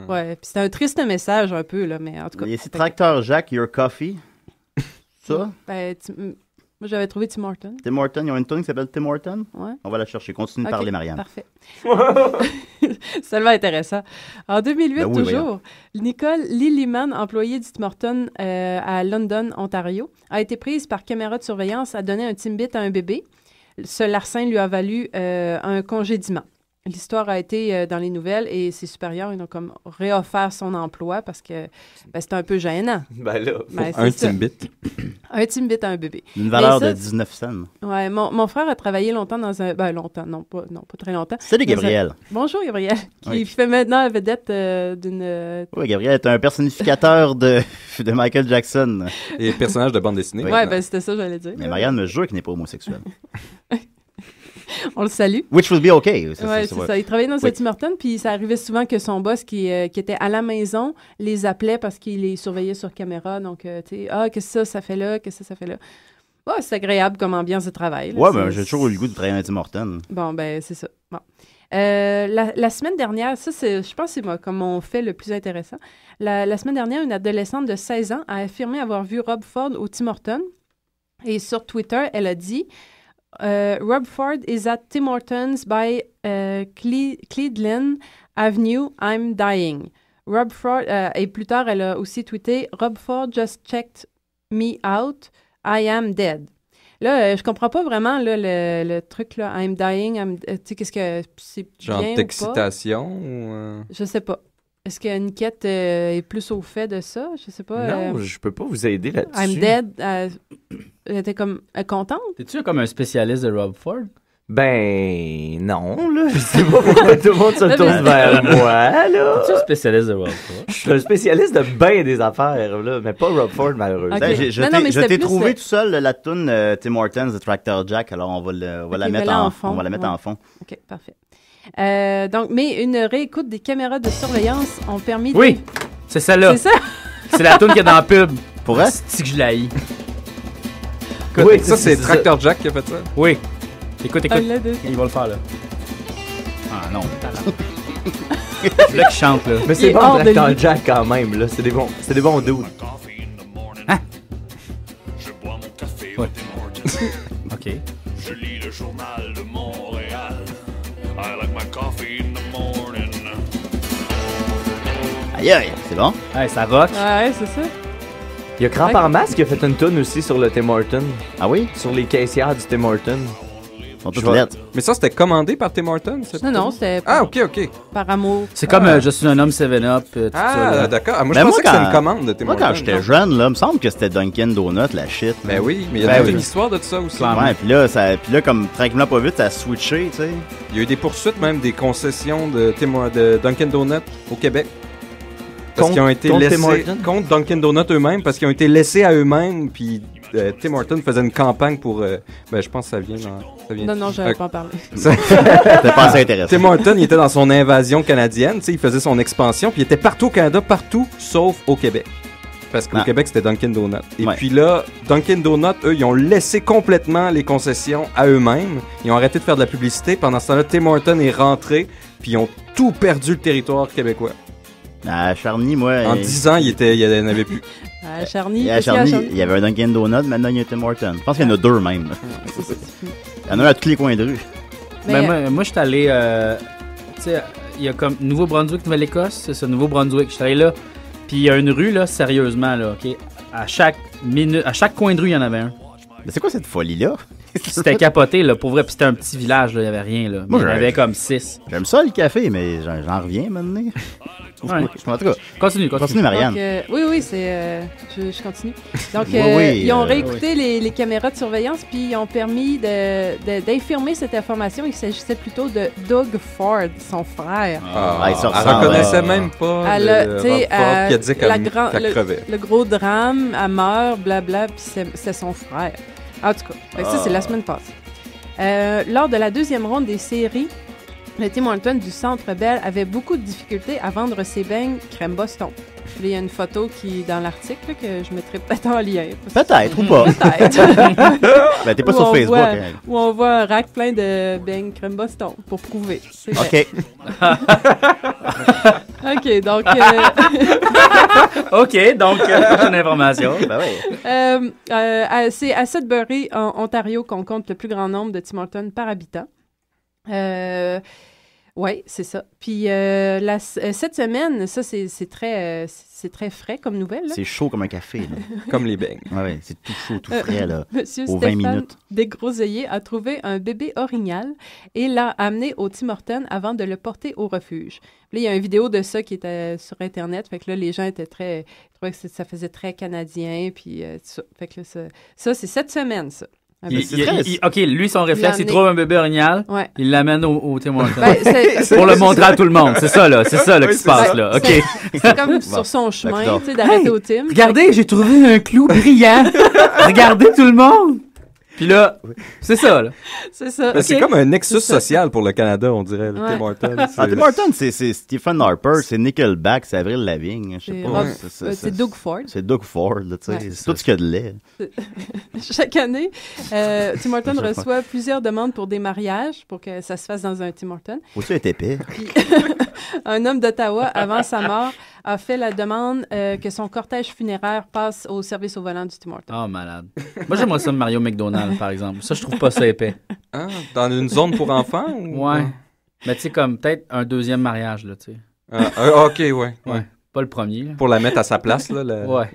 Ouais, puis c'était un triste message un peu, là, mais en tout cas... Il y a ici Tracteur Jack, Your Coffee. Ça? Moi, j'avais trouvé Tim Hortons. Tim Hortons, ils ont une tune qui s'appelle Tim Hortons? Ouais. On va la chercher. Continue de parler, Marianne. Parfait. C'est tellement intéressant. En 2008, toujours, Nicole Lilliman, employée du Tim Hortons à London, Ontario, a été prise par caméra de surveillance à donner un Timbit à un bébé. Ce larcin lui a valu un congédiement. L'histoire a été dans les nouvelles et ses supérieurs, ils ont comme réoffert son emploi parce que c'était un peu gênant. Ben là, un Timbit. Un Timbit à un bébé. Une valeur de 19 cents. Ouais, mon frère a travaillé longtemps dans un... non, pas très longtemps. Salut, Gabriel. Bonjour, Gabriel, qui fait maintenant la vedette d'une... Oui, Gabriel est un personnificateur de Michael Jackson. Et personnage de bande dessinée. Ouais, c'était ça, j'allais dire. Mais Marianne me jure qu'il n'est pas homosexuel. On le salue. Which will be okay. Oui, c'est ça. Il travaillait dans un Tim Hortons, puis ça arrivait souvent que son boss qui était à la maison les appelait parce qu'il les surveillait sur caméra. Donc, tu sais, qu'est-ce que ça fait là? Qu'est-ce que ça fait là? Ouais, c'est agréable comme ambiance de travail. Là. Ouais, ben j'ai toujours eu le goût de travailler dans un Tim Hortons. Bon, ben c'est ça. Bon. La semaine dernière, ça, je pense que c'est comme mon fait le plus intéressant. La semaine dernière, une adolescente de 16 ans a affirmé avoir vu Rob Ford au Tim Hortons. Et sur Twitter, elle a dit Rob Ford is at Tim Hortons by Cleveland Avenue. I'm dying. Rob Ford, et plus tard, elle a aussi tweeté Rob Ford just checked me out. I am dead. Là, je comprends pas vraiment là, le truc là. I'm dying. Tu sais, qu'est-ce que c'est genre bien d'excitation ou Je sais pas. Est-ce que Niquette est plus au fait de ça? Je sais pas. Non, je peux pas vous aider là-dessus. I'm dead. Elle était comme contente. T'es-tu comme un spécialiste de Rob Ford? Ben, non, là. Je sais pas pourquoi tout le monde se tourne vers moi, là. T'es-tu un spécialiste de Rob Ford? Je suis un spécialiste de bien des affaires, là, mais pas Rob Ford, malheureusement. Okay. Je t'ai trouvé tout seul la toune Tim Hortons de Tractor Jack, alors on va la mettre en fond. On va la mettre en fond. OK, parfait. Donc, mais une réécoute des caméras de surveillance ont permis de... Oui, c'est celle-là. C'est ça? C'est la toune qu'il y a dans la pub. Pour vrai? C'est que je l'haïs. Oui, ça, c'est Tractor Jack qui a fait ça? Oui. Écoute. Ah, Il va le faire, là. Ah non. C'est là qu'il chante, là. Mais c'est bon, Tractor Jack, quand même, là. C'est des bons dudes. Hein? Ouais. OK. Je lis le journal de Montréal. I like my coffee in the morning. Aïe, aïe, c'est bon? Ouais, ça rock. Ouais, c'est ça. Il y a Cramp en masque qui a fait une toune aussi sur le Tim Hortons. Ah oui? Sur les caissières du Tim Hortons. Sont toutes lettres. Mais ça, c'était commandé par Tim Hortons? Non, c'était Ah, OK. par amour. C'est comme Je suis un homme 7-Up. D'accord. Ah, moi, je pensais que c'était une commande de Tim Hortons. Moi, quand j'étais jeune, là, il me semble que c'était Dunkin' Donut, la shit. Ben oui, mais il y a toute une histoire de ça aussi. Ouais, puis là, comme tranquillement pas vite, ça a switché, tu sais. Il y a eu des poursuites même des concessions de Dunkin' Donut au Québec. Parce qu'ils ont été laissés contre Dunkin' Donut eux-mêmes, parce qu'ils ont été laissés à eux-mêmes, puis Tim Hortons faisait une campagne pour... je pense que ça vient... Non, j'avais pas en parlé. C'était pas assez intéressant. Tim Hortons, il était dans son invasion canadienne, tu sais, il faisait son expansion, puis il était partout au Canada, partout, sauf au Québec. Parce qu'au Québec, c'était Dunkin' Donut. Et puis là, Dunkin' Donut, eux, ils ont laissé complètement les concessions à eux-mêmes. Ils ont arrêté de faire de la publicité. Pendant ce temps-là, Tim Hortons est rentré, puis ils ont tout perdu le territoire québécois. À Charny, moi... En 10 ans, il n'y en avait plus. À Charny, il y avait un Dunkin' Donut, maintenant il y a Tim Hortons. Je pense qu'il y en a deux même. Il y en a un à tous les coins de rue. Moi, je suis allé... tu sais, il y a comme Nouveau-Brunswick, Nouvelle-Écosse, c'est ça, Nouveau-Brunswick. Je suis allé là, puis il y a une rue, là, sérieusement, là, OK? À chaque coin de rue, il y en avait un. Mais c'est quoi cette folie-là? C'était capoté, là, pour vrai. Puis c'était un petit village, là, il n'y avait rien, là. Moi, il y en avait comme 6. J'aime ça, le café, mais j'en reviens maintenant. Ouais. En tout cas, continue, Marianne. Donc, oui, c'est... je continue. Donc, oui, ils ont réécouté les caméras de surveillance, puis ils ont permis d'infirmer cette information. Il s'agissait plutôt de Doug Ford, son frère. Elle reconnaissait même pas Rob Ford, qui a dit qu'elle crevait. Le gros drame, elle meurt, blabla, puis c'est son frère. En tout cas, ça, c'est la semaine passée. Lors de la deuxième ronde des séries, le Tim Hortons du Centre Bell avait beaucoup de difficultés à vendre ses beignes crème Boston. Il y a une photo dans l'article que je mettrai peut-être en lien. Peut-être ou pas. Peut-être. Ben, t'es pas sur Facebook. Où on voit un rack plein de beignes crème Boston pour prouver. OK. OK, donc... OK, donc, prochaine information. Ben oui. C'est à Sudbury, en Ontario, qu'on compte le plus grand nombre de Tim Hortons par habitant. Oui, c'est ça. Puis cette semaine, ça, c'est très frais comme nouvelle. Là. C'est chaud comme un café. Là. Comme les beignes. Oui, c'est tout chaud, tout frais, là. Monsieur aux 20 Stéphane minutes. Desgroseilliers a trouvé un bébé orignal et l'a amené au Tim Hortons avant de le porter au refuge. Puis là, il y a une vidéo de ça qui était sur Internet. Fait que là, les gens étaient ils trouvaient que ça faisait très canadien. Puis tout ça. Fait que là, ça, c'est cette semaine, ça. OK, lui, son réflexe, il trouve un bébé orignal, il l'amène au Tim Hortons. Pour le montrer à tout le monde. C'est ça, là. C'est ça, là, qui se passe, là. OK. C'est comme sur son chemin, tu sais, d'arrêter au Tim. Regardez, j'ai trouvé un clou brillant. Regardez tout le monde. Puis là, c'est ça, là. C'est ça. Ben, c'est comme un nexus social pour le Canada, on dirait, le Tim Hortons. Tim Hortons, c'est Stephen Harper, c'est Nickelback, c'est Avril Lavigne. Je sais pas. C'est Doug Ford. C'est Doug Ford, là, tu sais. C'est tout ce qu'il y a de lait. Chaque année, Tim Hortons reçoit plusieurs demandes pour des mariages, pour que ça se fasse dans un Tim Hortons. Faut-tu être épais? Un homme d'Ottawa, avant sa mort, a fait la demande que son cortège funéraire passe au service au volant du Tim Hortons. Oh, malade. Moi, j'aimerais ça Mario McDonald, par exemple. Ça, je trouve pas ça épais. Ah, dans une zone pour enfants? Ou... Ouais. Mais tu sais, comme peut-être un deuxième mariage, là, tu sais. OK, ouais. Pas le premier. Là. Pour la mettre à sa place, là. Ouais.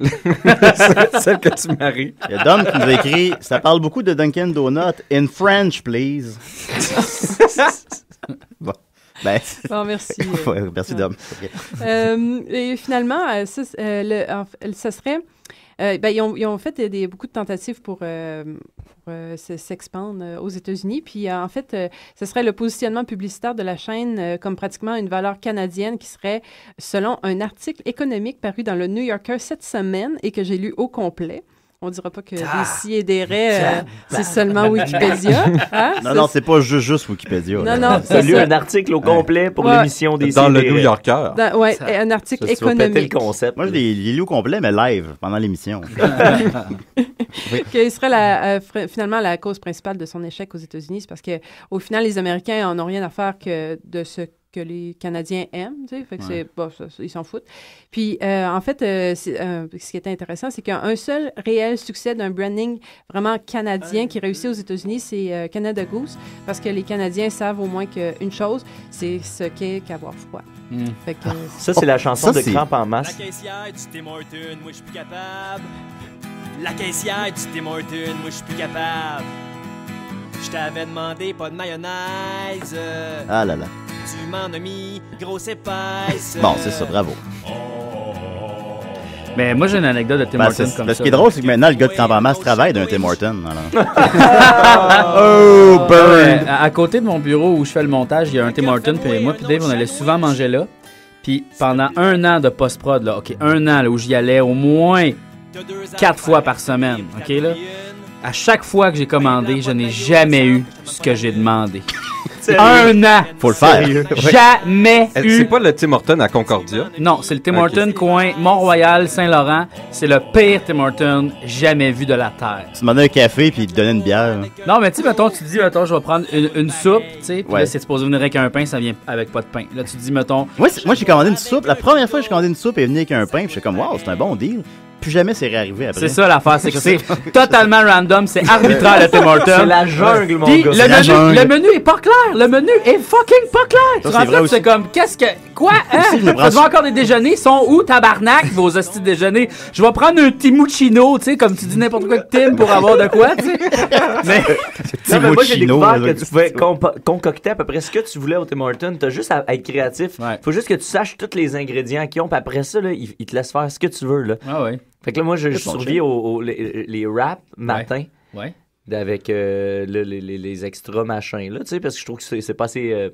Celle que tu maries. Il y a Dom qui nous a écrit « Ça parle beaucoup de Dunkin' Donut. In French, please. » Bon. Ben, bon, merci. Ouais, merci, Dom. Okay. Et finalement, ça serait... ils ont fait beaucoup de tentatives pour s'expandre aux États-Unis. Puis, en fait, ce serait le positionnement publicitaire de la chaîne comme pratiquement une valeur canadienne qui serait, selon un article économique paru dans le New Yorker cette semaine et que j'ai lu au complet. On dira pas que Décis et des raies, c'est seulement Wikipédia. Hein? Non, c'est pas juste Wikipédia. Non, c'est lu un article au complet pour l'émission des dans le New Yorker. Oui, un article économique. Le concept. Moi, je l'ai lu au complet, mais live, pendant l'émission. Qui serait finalement la cause principale de son échec aux États-Unis, c'est parce qu'au final, les Américains en ont rien à faire que de ce que les Canadiens aiment, tu sais, fait que c'est bon, ils s'en foutent. Puis en fait, ce qui était intéressant, c'est qu'un seul réel succès d'un branding vraiment canadien qui réussit aux États-Unis, c'est Canada Goose, parce que les Canadiens savent au moins qu'une chose, c'est ce qu'est qu'avoir froid. Fait que, ça, c'est la chanson de Crampe en masse. La caissière du Tim Hortons, moi je suis plus capable. La caissière du Tim Hortons, moi je suis plus capable. Je t'avais demandé pas de mayonnaise. Ah là là. Tu m'en as mis grosse épaisse. Bon, c'est ça, bravo. Mais moi, j'ai une anecdote de Tim Hortons comme ça. Ce qui est drôle, c'est que maintenant, le gars de Crampe en masse travaille d'un Tim Hortons. Oh, burn! À côté de mon bureau où je fais le montage, il y a un Tim Hortons, puis moi puis Dave, on allait souvent manger là. Puis pendant 1 an de post-prod, là, OK, 1 an là, où j'y allais au moins 4 fois par semaine, OK, là? À chaque fois que j'ai commandé, je n'ai jamais eu ce que j'ai demandé. 1 an! Faut le faire. Jamais eu. C'est pas le Tim Hortons à Concordia? Non, c'est le Tim Hortons coin Mont-Royal, Saint-Laurent. C'est le pire Tim Hortons jamais vu de la terre. Tu demandais un café puis il te donnait une bière. Non, mais tu sais, mettons, tu dis, mettons, je vais prendre une soupe, tu sais, puis là, c'est supposé venir avec un pain, ça vient avec pas de pain. Là, tu dis, mettons... Moi, j'ai commandé une soupe. La première fois que j'ai commandé une soupe, elle est venue avec un pain, puis j'étais comme, wow, c'est un bon deal. Plus jamais c'est réarrivé après. C'est ça l'affaire, c'est que c'est totalement random, c'est arbitraire le Tim Hortons. C'est la jungle, mon Puis gars. le menu est pas clair, le menu est fucking pas clair. Tu rentres là, c'est comme, qu'est-ce que... Quoi? Hein? Tu veux encore des déjeuners? Sont où, tabarnak, vos hosties de déjeuners? Je vais prendre un timuccino, tu sais, comme tu dis n'importe quoi de Tim pour avoir de quoi, tu sais. Mais moi, j'ai découvert que tu pouvais concocter à peu près ce que tu voulais au Tim Hortons. T'as juste à être créatif. Faut juste que tu saches tous les ingrédients qu'ils ont, puis après ça, là, ils te laissent faire ce que tu veux, là. Ah ouais. Fait que là, moi, je survis les wraps matin. Ouais. Avec les extras machins, là, tu sais, parce que je trouve que c'est pas assez...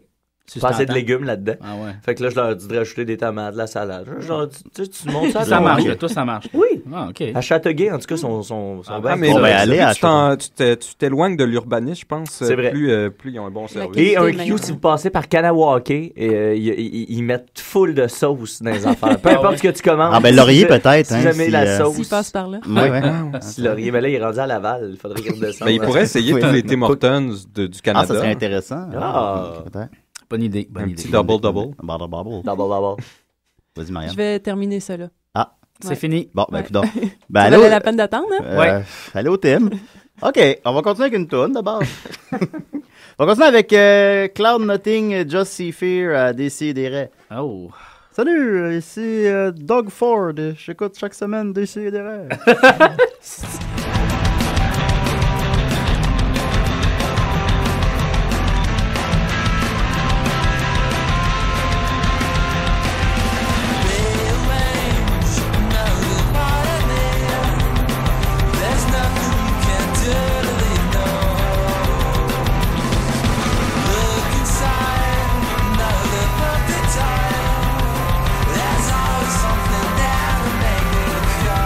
pas assez de légumes là-dedans. Ah ouais. Fait que là, je leur dis de rajouter des tomates, de la salade. Genre, tu montes ça. Ça marche, toi, ça marche. Oui. Ah, OK. À Châteauguay, en tout cas, sont bien. Mais allez à tu t'éloignes de l'urbanisme, je pense. C'est vrai. Plus ils ont un bon service. Et un Q, si vous passez par Kanawake, ils mettent full de sauce dans les affaires. Peu importe ce que tu commandes. Ah, ben Laurier, peut-être. Si jamais la sauce. S'il passe par là. Ouais. Si Laurier, mais là, il est rendu à Laval. Il faudrait qu'il redescende. Mais il pourrait essayer tous les Tim Hortons du Canada. Ah, ça serait intéressant. Ah. Bonne idée. Un petit double-double. Double-double. Vas-y, Marianne. Je vais terminer ça, là. Ah. C'est fini. Bon, ben, écoute donc. Ça valait la peine d'attendre, hein? Ouais. Allez au thème. OK, on va continuer avec une toune, d'abord. On va continuer avec Cloud Nothing, Just See Fear à Décideret. Oh. Salut, ici Doug Ford. J'écoute chaque semaine Décideret. There's always something there to make it go.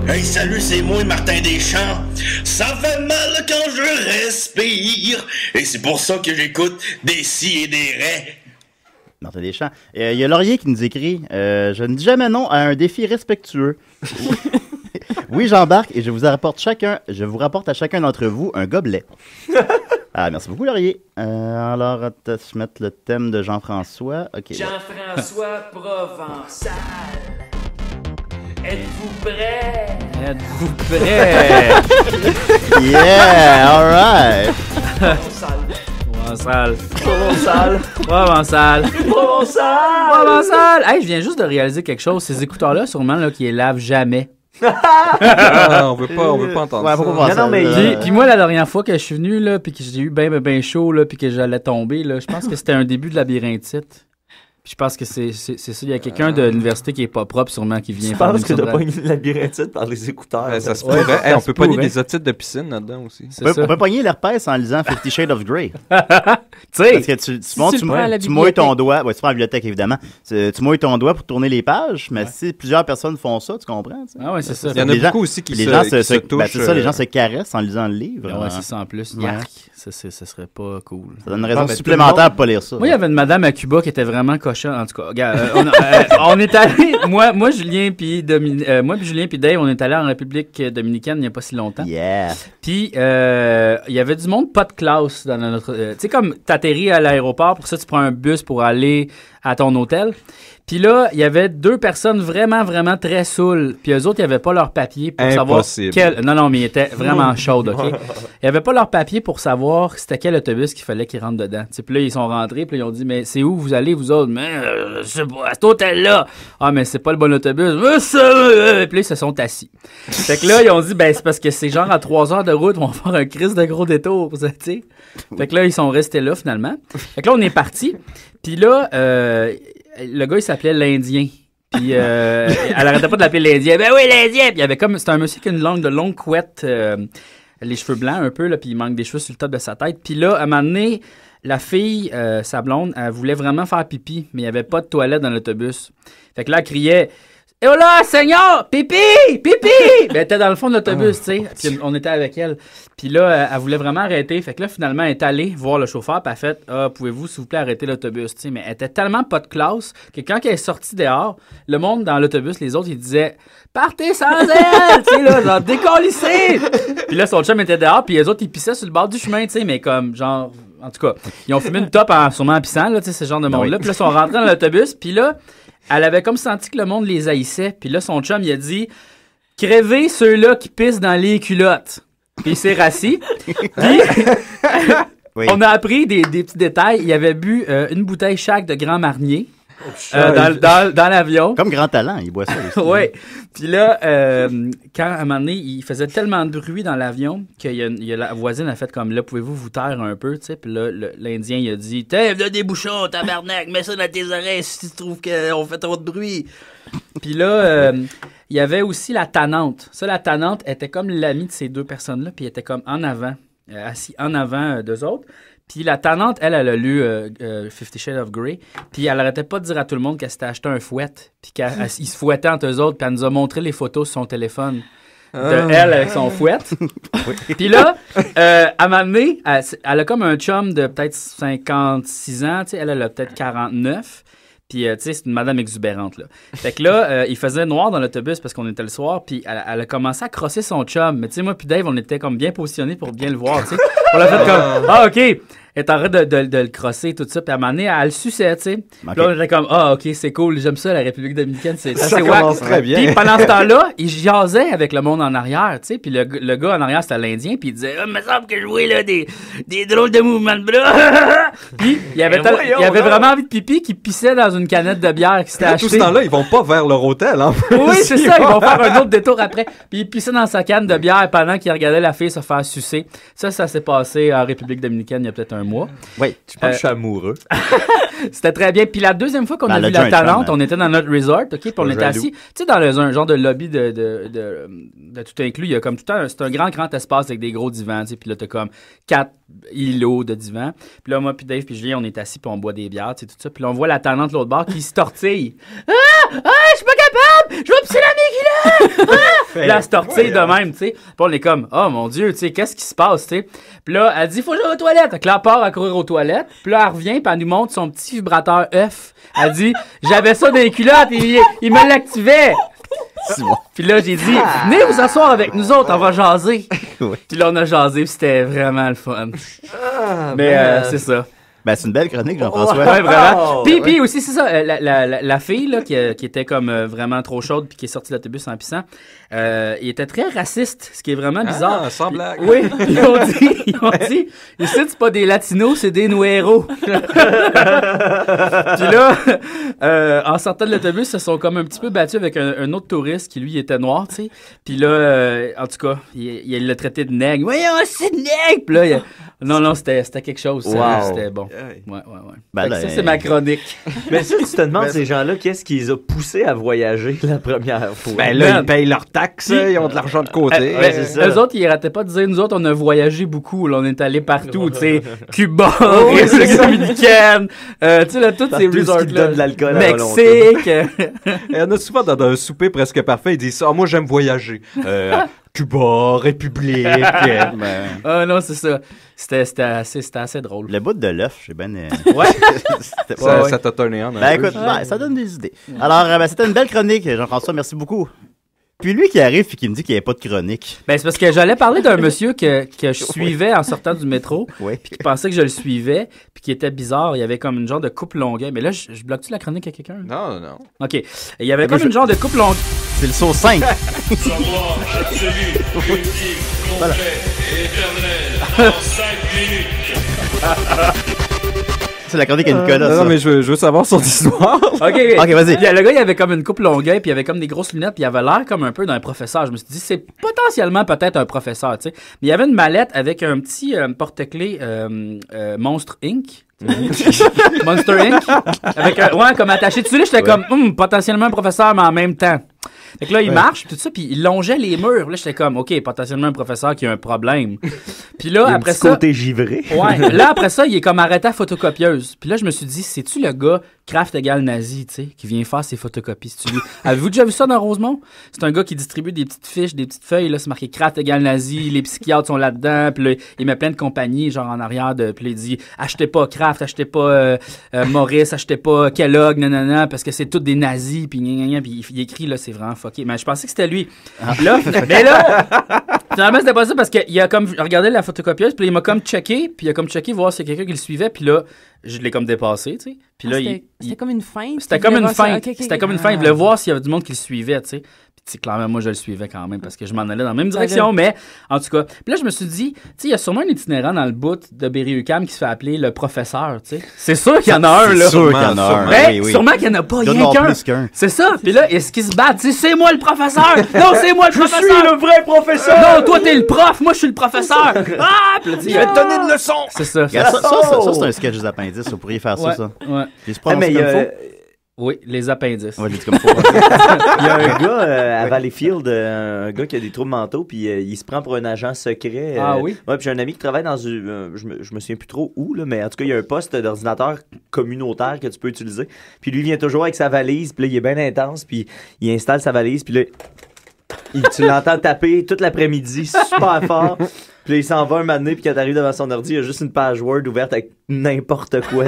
Hey, salut, c'est moi, Martin Deschamps. Ça fait mal quand je respire. Et c'est pour ça que j'écoute des si et des raies. Martin Deschamps. Il y a Laurier qui nous écrit je ne dis jamais non à un défi respectueux. Oui, j'embarque et je vous rapporte à chacun d'entre vous un gobelet. Ah, merci beaucoup, Laurier. Alors, je mettre le thème de Jean-François. Okay, Jean-François Provençal. Êtes-vous prêts? Êtes-vous prêts? Yeah, all right. Provençal. Provençal. Provençal. Provençal. Provençal. Hey, je viens juste de réaliser quelque chose. Ces écouteurs-là, sûrement, là, qui les lavent jamais. On veut pas entendre ça. Non, mais puis moi, la dernière fois que je suis venu, là, puis que j'ai eu ben chaud, là, puis que j'allais tomber, là, je pense que c'était un début de labyrinthite. Puis je pense que c'est ça. Il y a quelqu'un de l'université qui est pas propre, sûrement, qui vient faire une émission. Je pense que t'as pogné une labyrinthite par les écouteurs. Ça se pourrait. Hey, on peut pogner des otites de piscine là-dedans aussi. On peut pogner l'herpès en lisant 50 Shades of Grey. Tu sais. Parce que tu mouilles ton doigt. Ouais, tu prends la bibliothèque, évidemment. Tu mouilles ton doigt pour tourner les pages, mais si plusieurs personnes font ça, tu comprends? Ah ouais, c'est ça. Il y en a beaucoup aussi qui se touchent. Ben, c'est ça, les gens se caressent en lisant le livre. Ouais, c'est ça en plus. Yark. Ça serait pas cool. Ça donne une raison supplémentaire pour pas lire ça. Moi, il y avait une madame à Cuba qui était vraiment cochonne. En tout cas, regarde, on est allé, moi, Julien puis Dave, on est allé en République dominicaine il n'y a pas si longtemps. Yeah. Puis il y avait du monde pas de classe dans notre. Tu sais, comme t'atterris à l'aéroport, pour ça tu prends un bus pour aller à ton hôtel. Puis là, il y avait 2 personnes vraiment, vraiment très saoules. Puis eux autres, ils n'avaient pas leur papier pour savoir quel... Non, mais ils étaient vraiment chauds, OK? Ils n'avaient pas leur papier pour savoir c'était quel autobus qu'il fallait qu'ils rentrent dedans. Puis là, ils sont rentrés, puis là, ils ont dit, mais c'est où vous allez, vous autres? Mais je sais pas, à cet hôtel-là. Ah, mais c'est pas le bon autobus. Puis là, ils se sont assis. Fait que là, ils ont dit, ben c'est parce que c'est genre à 3 heures de route, on va faire un crise de gros détour, tu sais. Fait que là, ils sont restés là, finalement. Fait que là, on est partis. Puis là... le gars, il s'appelait l'Indien. Puis elle arrêtait pas de l'appeler l'Indien. Ben oui, l'Indien! Puis il y avait comme... C'était un monsieur qui a une langue de longue couette, les cheveux blancs un peu, là, puis il manque des cheveux sur le top de sa tête. Puis là, à un moment donné, la fille, sa blonde, elle voulait vraiment faire pipi, mais il n'y avait pas de toilette dans l'autobus. Fait que là, elle criait... « Eh oh là, Seigneur! Pipi! Pipi! » Ben, elle était dans le fond de l'autobus, tu sais. Puis on était avec elle. Puis là, elle voulait vraiment arrêter. Fait que là, finalement, elle est allée voir le chauffeur. Puis elle a fait « Ah, pouvez-vous, s'il vous plaît, arrêter l'autobus? » Tu sais, mais elle était tellement pas de classe que quand elle est sortie dehors, le monde dans l'autobus, les autres, ils disaient « Partez sans elle! » Tu sais, là, genre « Décollissez! » Puis là, son chum était dehors. Puis les autres, ils pissaient sur le bord du chemin, tu sais, mais comme, genre... En tout cas, ils ont fumé une top sûrement en pissant, là, tu sais, ce genre de monde-là. Puis là, ils sont rentrés dans l'autobus. Puis là... Elle avait comme senti que le monde les haïssait. Puis là, son chum, il a dit « Crevez ceux-là qui pissent dans les culottes. » Puis il s'est rassis. Puis on a appris des petits détails. Il avait bu une bouteille chaque de Grand Marnier dans l'avion. Comme Grand Talent, il boit ça aussi. Oui. Puis là, quand à un moment donné, il faisait tellement de bruit dans l'avion que la voisine a fait comme là, pouvez-vous vous taire un peu, tu sais. Puis là, l'Indien, il a dit, t'es là des bouchons, tabarnak, mets ça dans tes oreilles si tu trouves qu'on fait trop de bruit. Puis là, il y avait aussi la tannante. Ça, la tannante était comme l'amie de ces 2 personnes-là, puis elle était comme en avant, assis en avant d'eux autres. Puis la tannante, elle a lu 50 Shades of Grey, puis elle arrêtait pas de dire à tout le monde qu'elle s'était acheté un fouet, puis qu'ils se fouettaient entre eux autres, puis elle nous a montré les photos sur son téléphone de elle avec son fouet. Puis là, à un moment donné, elle a comme un chum de peut-être 56 ans, tu sais, elle a peut-être 49. Puis, tu sais, c'est une madame exubérante, là. Fait que là, il faisait noir dans l'autobus parce qu'on était le soir, puis elle a commencé à crosser son chum. Mais tu sais, moi puis Dave, on était comme bien positionnés pour bien le voir, tu sais. On l'a fait comme, ah, OK, elle est en train de le crosser, tout ça. Puis à un moment donné, elle le suçait, tu sais. Okay. Puis là, on était comme, ah, OK, c'est cool, j'aime ça, la République dominicaine, c'est assez wack. Très bien. Puis pendant ce temps-là, il jasait avec le monde en arrière, tu sais. Puis le gars en arrière, c'était l'Indien, puis il disait, il me semble que je vois là des drôles de mouvements de bras. Puis il avait vraiment envie de pipi qu'il pissait dans une canette de bière qui s'était achetée. Tout ce temps-là, ils vont pas vers leur hôtel, hein. Oui, c'est ça, ils vont faire un autre détour après. Puis il pissait dans sa canne de bière pendant qu'il regardait la fille se faire sucer. Ça s'est passé en République dominicaine il y a peut-être un mois. Oui. Je pense que je suis amoureux. C'était très bien. Puis la deuxième fois qu'on a vu la tannante, on était dans notre resort, OK, puis on était assis, tu sais, dans un genre de lobby de tout inclus. Il y a comme tout un, c'est un grand espace avec des gros divans, tu sais, puis là, t'as comme 4 îlots de divans. Puis là, moi, puis Dave, puis Julien, on est assis, puis on boit des bières, tu sais, tout ça. Puis là, on voit la tannante de l'autre bord qui se tortille. Ah! Ah! Je suis pas capable! Je vais pisser dans mes culottes! Ah! Là, elle se tortille de même, tu sais. Puis on est comme, oh mon Dieu, tu sais, qu'est-ce qui se passe, tu sais. Puis là, elle dit, faut que j'aille aux toilettes. Fait que là, elle part à courir aux toilettes. Puis là, elle revient, puis elle nous montre son petit vibrateur œuf. Elle dit, j'avais ça dans les culottes, et il me l'activait. Puis là, j'ai dit, venez vous asseoir avec nous autres, on va jaser. Puis là, on a jasé, puis c'était vraiment le fun. Mais c'est ça. Ben, c'est une belle chronique, Jean-François. Ouais, vraiment. Puis aussi, c'est ça, la fille là, qui était comme vraiment trop chaude puis qui est sortie de l'autobus en pissant, il était très raciste, ce qui est vraiment bizarre. Ah, sans blague. Oui, ils ont dit, ici, c'est pas des latinos, c'est des nueros. Puis là, en sortant de l'autobus, ils se sont comme un petit peu battus avec un autre touriste qui, lui, était noir, tu sais. Puis là, en tout cas, il l'a traité de nègre. Voyons, c'est de nègre! Puis là, non, c'était quelque chose. C'était bon. Ouais. Ben, ça, c'est ma chronique. Mais ça, tu te demandes, ces gens-là, qu'est-ce qui les a poussés à voyager la première fois? Ben là, ils payent leurs taxes, ils ont de l'argent de côté. Eux autres, ils arrêtaient pas de dire, nous autres, on a voyagé beaucoup, là, on est allé partout, tu sais, Cuba, République dominicaine, tu sais, là, tous ces resorts-là. De l'alcool Mexique. Il y en a souvent dans un souper presque parfait, ils disent ça, moi j'aime voyager. Cuba, République. Ah non, c'est ça. C'était assez drôle. Le bout de l'œuf, j'ai bien... Ouais. Ça t'a tourné en. Ben écoute, ça donne des idées. Alors, c'était une belle chronique, Jean-François, merci beaucoup. Puis lui qui arrive et qui me dit qu'il n'y avait pas de chronique. Ben, c'est parce que j'allais parler d'un monsieur que je suivais en sortant du métro, puis qui pensait que je le suivais, puis qui était bizarre. Il y avait comme une genre de coupe longueuil. Mais là, je bloque-tu la chronique à quelqu'un? Non. OK. Il y avait comme une genre de coupe longueuil. C'est le saut 5. Savoir absolu, ultime, complet et éternel, en 5 minutes. C'est la chronique à Nicolas. Non, mais je veux savoir son histoire. OK, vas-y. Le gars, il avait comme une coupe longueuil, puis il avait comme des grosses lunettes, puis il avait l'air comme un peu d'un professeur. Je me suis dit, c'est potentiellement peut-être un professeur, tu sais. Mais il y avait une mallette avec un petit porte-clés Monster Inc. Monster Inc. Avec comme attaché dessus. Là, j'étais comme, potentiellement un professeur, mais en même temps. Fait que là, il marche, tout ça, puis il longeait les murs. Là, j'étais comme, OK, potentiellement un professeur qui a un problème. Puis là, après ça... côté givré. Ouais. Là, après ça, il est comme arrêté à photocopieuse. Puis là, je me suis dit, c'est-tu le gars Kraft égale nazi, tu sais, qui vient faire ses photocopies? Avez-vous déjà vu ça dans Rosemont? C'est un gars qui distribue des petites fiches, des petites feuilles, là, c'est marqué Kraft égale nazi, les psychiatres sont là-dedans, puis là, il met plein de compagnies, genre en arrière, puis il dit, achetez pas Kraft, achetez pas Maurice, achetez pas Kellogg, nanana, parce que c'est tous des nazis, puis puis il écrit, là, c'est vraiment fucké. Mais je pensais que c'était lui. Là, mais là, finalement, c'était pas ça, parce qu'il a comme regardé la photocopieuse, puis il m'a comme checké, puis il a comme checké voir s'il y a quelqu'un qui le suivait, puis là, je l'ai comme dépassé, tu sais. Puis là, c'était comme une feinte. C'était comme une feinte. C'était comme une feinte. Il voulait voir s'il y avait du monde qui le suivait, tu sais. Puis clairement, moi, je le suivais quand même parce que je m'en allais dans la même direction. Mais, en tout cas, puis là, je me suis dit, tu sais, il y a sûrement un itinérant dans le bout de Berry-UQAM qui se fait appeler le professeur, tu sais. C'est sûr qu'il y en a un, là. C'est sûr qu'il y en a un. Ben, sûrement qu'il n'y en a pas rien qu'un. C'est ça. Puis là, est-ce qu'ils se battent? C'est moi le professeur. Non, c'est moi le professeur. Je suis le vrai professeur. Non, toi, t'es le prof. Moi, je suis le professeur. Ah! Puis là, je vais te donner une leçon. C'est ça. Ça, c'est un sketch des appendices. Vous pourriez faire ça. Ouais. Puis se prononcer comme faux. Oui, les appendices. Ouais, je dis comme faux. Il y a un gars à Valleyfield, un gars qui a des troubles mentaux, puis il se prend pour un agent secret. Ah oui? Ouais, puis j'ai un ami qui travaille dans une... je me souviens plus trop où, là, mais en tout cas, il y a un poste d'ordinateur communautaire que tu peux utiliser. Puis lui, il vient toujours avec sa valise, puis là, il est bien intense, puis il installe sa valise, puis là, tu l'entends taper toute l'après-midi, super fort. Puis là, il s'en va un moment donné, puis quand t'arrives devant son ordi, il y a juste une page Word ouverte avec n'importe quoi.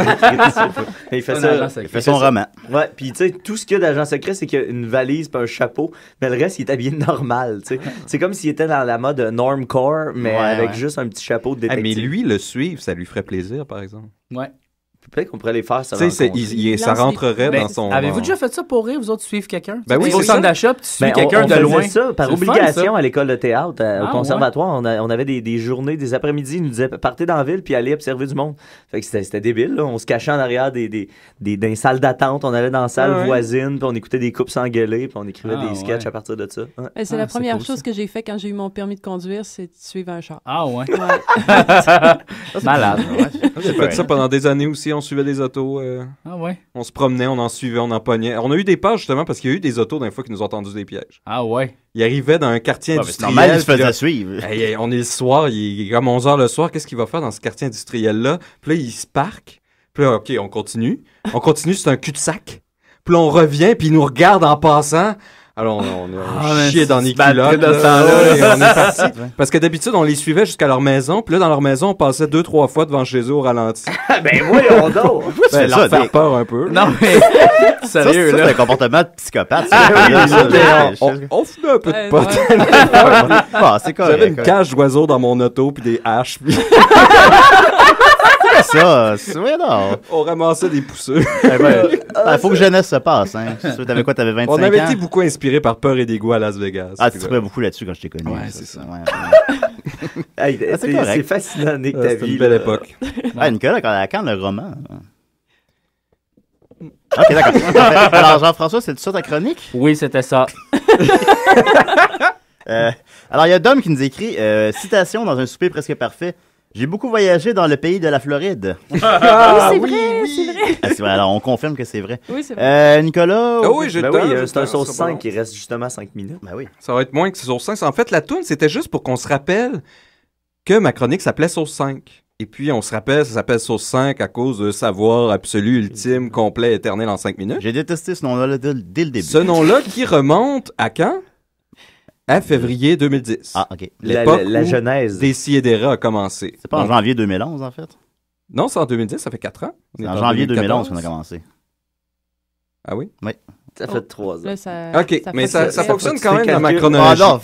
Il fait ça. Il fait son roman. Ouais, puis tu sais, tout ce qu'il y a d'agent secret, c'est qu'il y a une valise puis un chapeau, mais le reste, il est habillé normal, tu sais. C'est comme s'il était dans la mode normcore, mais avec juste un petit chapeau de détective. Mais lui, le suivre, ça lui ferait plaisir, par exemple. Ouais. Peut-être qu'on pourrait les faire, ça. Ça rentrerait dans son... Avez-vous déjà fait ça pour rire, vous autres, suivre quelqu'un? Ben oui, au centre d'achat, tu suis quelqu'un de loin. On faisait ça par obligation à l'école de théâtre, au conservatoire. Ouais. On avait des journées, des après-midi, ils nous disaient partez dans la ville puis allez observer du monde. Fait que c'était débile, là. On se cachait en arrière des salles d'attente, on allait dans la salle voisine, puis on écoutait des couples s'engueuler, puis on écrivait des sketchs à partir de ça. Ouais. C'est la première chose que j'ai fait quand j'ai eu mon permis de conduire, c'est de suivre un char. Ah ouais? Malade. J'ai fait ça pendant des années aussi, on suivait des autos. Ah ouais? On se promenait, on en suivait, on en pognait. On a eu des pages justement parce qu'il y a eu des autos d'un fois qui nous ont tendu des pièges. Ah ouais? Il arrivait dans un quartier industriel. Normal, il se faisait suivre. On est le soir, il est comme 11h le soir. Qu'est-ce qu'il va faire dans ce quartier industriel-là? Puis là, il se parque. Puis là, OK, on continue. On continue, c'est un cul-de-sac. Puis là, on revient, puis il nous regarde en passant. Alors, on chiait dans les culottes. dans ce temps-là. Et on est parti. Parce que d'habitude, on les suivait jusqu'à leur maison. Puis là, dans leur maison, on passait 2-3 fois devant chez eux au ralenti. Ben voyons donc! Ben, leur faire peur un peu. Non, mais sérieux, ça, là. c'est un comportement de psychopathe. On fumait un peu de pot. C'est correct. J'avais une cage d'oiseaux dans mon auto, puis des haches. Puis... ça, ouais, non. On ramassait des pousseux. Faut que jeunesse se passe. Hein. T'avais quoi, t'avais 25 ans? On avait été beaucoup inspiré par Peur et Dégoût à Las Vegas. Ah, tu trouvais beaucoup là-dessus quand je t'ai connu. Ouais, c'est ça. Hey, c'est correct. c'est fascinant, Nick, ta C'était vie. une belle là. époque. Ah, Nicolas, quand le roman? Ok, d'accord. Alors, Jean-François, c'est ça ta chronique? Oui, c'était ça. Alors, il y a Dom qui nous écrit citation dans un souper presque parfait. J'ai beaucoup voyagé dans le pays de la Floride. Oui, c'est vrai, c'est vrai. Ah, c'est vrai. Alors, on confirme que c'est vrai. Oui, c'est vrai. Nicolas? Ah oui, j'ai Ben le temps, oui, j'ai c'est un le temps, sauce ça va 5 qui reste justement 5 minutes. Ben oui. Ça va être moins que Sauce 5. En fait, la toune, c'était juste pour qu'on se rappelle que ma chronique s'appelait Sauce 5. Et puis, on se rappelle, ça s'appelle Sauce 5 à cause de savoir absolu, ultime, complet, éternel en 5 minutes. J'ai détesté ce nom-là dès le début. Ce nom-là qui remonte à quand? À février 2010. Ah, OK. L'époque La où genèse. Décidera a commencé. C'est pas en janvier 2011, en fait? Non, c'est en 2010, ça fait 4 ans. On C'est est en janvier 2011 2014. qu'on a commencé. Ah oui? Oui. Ça fait 3 ans. Là, ça, OK, mais ça fonctionne quand même dans ma Ah chronologie. non,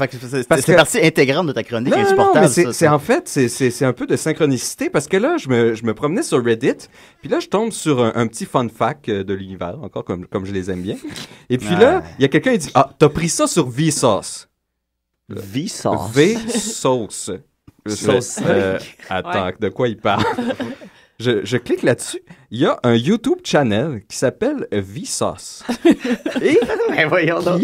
c'est partie intégrante de ta chronique, Non, insupportable. mais c'est en fait, c'est un peu de synchronicité parce que là, je me promenais sur Reddit, puis là, je tombe sur un petit fun fact de l'univers, encore comme je les aime bien. Et puis là, il y a quelqu'un qui dit « Ah, t'as pris ça sur Vsauce. » Vsauce. Vsauce. Sauce. Attends, de quoi il parle? Je clique là-dessus. Il y a un YouTube channel qui s'appelle Vsauce. Et Ben voyons donc.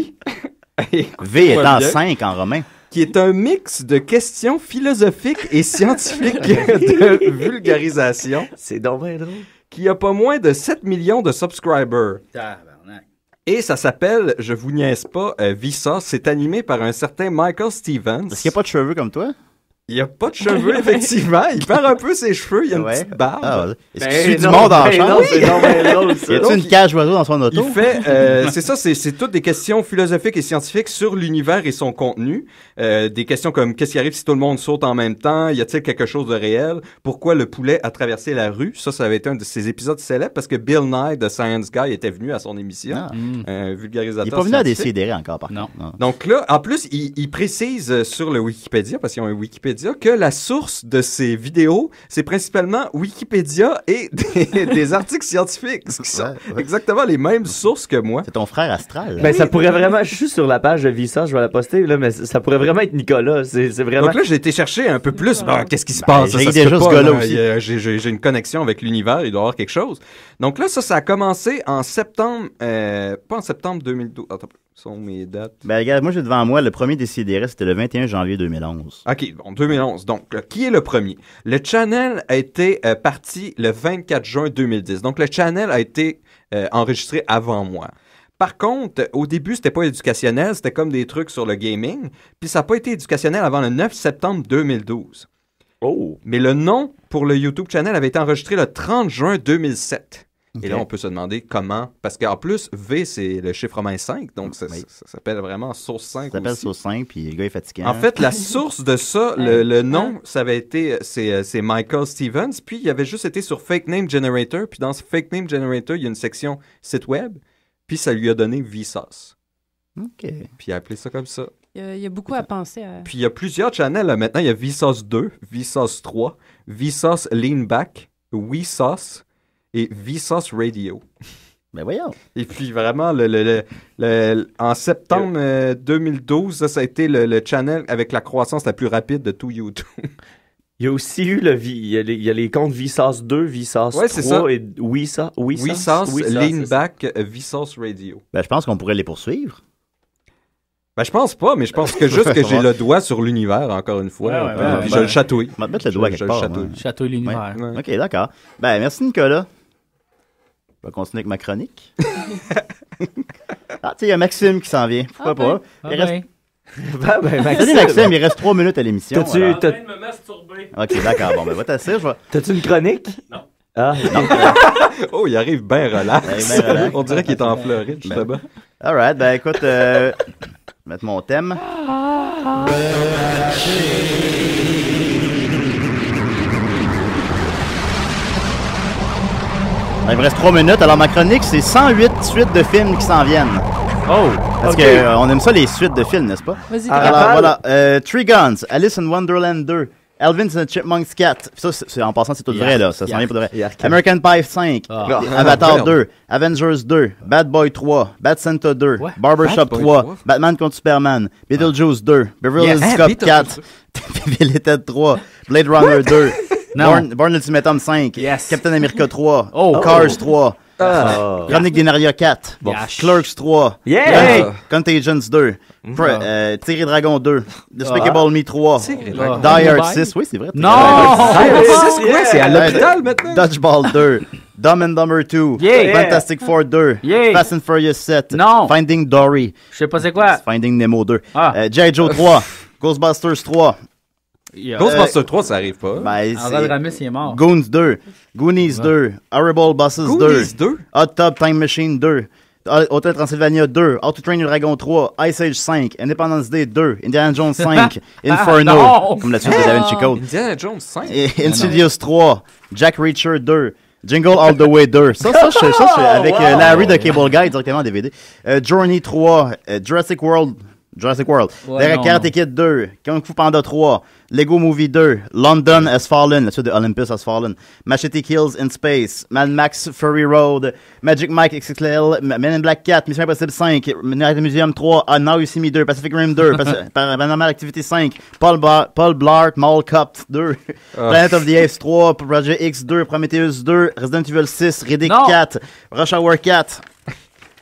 V étant 5 en romain. Qui est un mix de questions philosophiques et scientifiques de vulgarisation. C'est donc bien drôle. Qui a pas moins de 7 millions de subscribers. Et ça s'appelle, je vous niaise pas, Vsauce. C'est animé par un certain Michael Stevens. Est-ce qu'il n'y a pas de cheveux comme toi? Il n'y a pas de cheveux, effectivement. Il perd un peu ses cheveux. Il a une petite barbe. Ah, est-ce qu'il suit du monde en chambre? C'est donc bien drôle, ça. Y a-t-il une cage oiseau dans son auto? Il fait, c'est ça, c'est toutes des questions philosophiques et scientifiques sur l'univers et son contenu. Des questions comme qu'est-ce qui arrive si tout le monde saute en même temps? Y a-t-il quelque chose de réel? Pourquoi le poulet a traversé la rue? Ça avait été un de ses épisodes célèbres parce que Bill Nye de Science Guy était venu à son émission. Un vulgarisateur. Il n'est pas venu à scientifique. décider encore, par contre. Non. Donc là, en plus, il précise sur le Wikipédia, parce qu'ils ont un Wikipédia, que la source de ces vidéos, c'est principalement Wikipédia et des articles scientifiques, qui sont exactement les mêmes sources que moi. C'est ton frère astral. Ben, ça pourrait vraiment, je suis sur la page de Vsauce, je vais la poster, là, mais ça pourrait vraiment être Nicolas. C'est vraiment. Donc là, j'ai été chercher un peu plus. Bon, qu'est-ce qui se passe? j'ai Ça se déjà peut ce pas, gars-là là. aussi. J'ai une connexion avec l'univers, il doit y avoir quelque chose. Donc là, ça a commencé en septembre, pas en septembre 2012. Attends, sont mes dates. Ben, regarde, moi, j'ai devant moi le premier Décideret, c'était le 21 janvier 2011. OK, bon, 2011. Donc, qui est le premier? Le channel a été parti le 24 juin 2010. Donc, le channel a été enregistré avant moi. Par contre, au début, c'était pas éducationnel, c'était comme des trucs sur le gaming. Puis ça n'a pas été éducationnel avant le 9 septembre 2012. Oh! Mais le nom pour le YouTube channel avait été enregistré le 30 juin 2007. Okay. Et là, on peut se demander comment. Parce qu'en plus, V, c'est le chiffre romain 5. Donc, ça s'appelle vraiment Sauce 5. Ça s'appelle Sauce 5, puis le gars est fatiguant. En fait, la source de ça, le nom, ça avait été. C'est Michael Stevens. Puis, il avait juste été sur Fake Name Generator. Puis, dans ce Fake Name Generator, il y a une section site web. Puis, ça lui a donné Vsauce. OK. Puis, il a appelé ça comme ça. Il y a beaucoup à penser à... Puis, il y a plusieurs channels. Là. Maintenant, il y a Vsauce 2, Vsauce 3, Vsauce Lean Back, Vsauce et Vsauce Radio. Ben voyons. Et puis vraiment, en septembre 2012, ça a été le channel avec la croissance la plus rapide de tout YouTube. Il y a aussi eu il y a les comptes Vsauce 2, Vsauce 3 ça. Et Vsauce Lean Back, Vsauce Radio. Ben, je pense qu'on pourrait les poursuivre. Ben, je pense pas, mais je pense que juste que j'ai le doigt sur l'univers, encore une fois. Puis je le chatouille. On va te mettre le doigt quelque part. Chatouille l'univers. Ouais. OK, d'accord. Ben, merci Nicolas. On va continuer avec ma chronique. Ah, tu sais, il y a Maxime qui s'en vient. Pourquoi pas? Maxime. Salut Maxime, il reste 3 minutes à l'émission. T'as-tu... En train de me masturber. OK, d'accord. Bon, ben, va t'asseoir. T'as-tu une chronique? Non. Ah, oh, il arrive bien relax. Ben relax. On dirait qu'il est en Floride, justement. Alright, ben écoute, mettre mon thème. Il me reste 3 minutes. Alors, ma chronique, c'est 108 suites de films qui s'en viennent. Oh! Parce qu'on aime ça, les suites de films, n'est-ce pas? Vas-y, alors, voilà. Three Guns, Alice in Wonderland 2, Alvin and the Chipmunks 4. Ça, en passant, c'est tout vrai, là. Ça s'en vient pour de vrai. American Pie 5, Avatar 2, Avengers 2, Bad Boy 3, Bad Santa 2, Barbershop 3, Batman contre Superman, Beetlejuice 2, Beverly Hills Cop 4, Bill et Ted 3, Blade Runner 2, Born Ultimatum 5, Captain America 3, Cars 3, Chronique des Narnia 4, Clerks 3, Contagions 2, Tigre et Dragon 2, Despicable Me 3, Die Hard 6, oui c'est vrai. Non! Die Hard 6, quoi? C'est à l'hôpital maintenant? Dodgeball 2, Dumb and Dumber 2, Fantastic Four 2, Fast and Furious 7, Finding Dory, je sais pas c'est quoi, Finding Nemo 2, G.I. Joe 3, Ghostbusters 3, Ghostbusters 3, ça arrive pas. André Ramis, il est mort. Goons 2, Goonies 2, Horrible Bosses 2, Hot Tub Time Machine 2, Hotel Transylvania 2, How to Train Your Dragon 3, Ice Age 5, Independence Day 2, Indiana Jones 5, Inferno, comme la suite de Da Vinci Code, Indiana Jones 5, Insidious 3, Jack Reacher 2, Jingle All the Way 2. Ça, avec Larry de Cable Guy directement en DVD. Journey 3, Jurassic World, Karate Kid 2, Kung Fu Panda 3, Lego Movie 2, London Has Fallen, la suite de Olympus Has Fallen, Machete Kills in Space, Mad Max Fury Road, Magic Mike XXL, Men in Black 4, Mission Impossible 5, Night Museum 3, Now You See Me 2, Pacific Rim 2, Paranormal Activity 5, Paul Blart Mall Cop 2, Planet of the Apes 3, Project X 2, Prometheus 2, Resident Evil 6, Riddick 4, Rush Hour 4,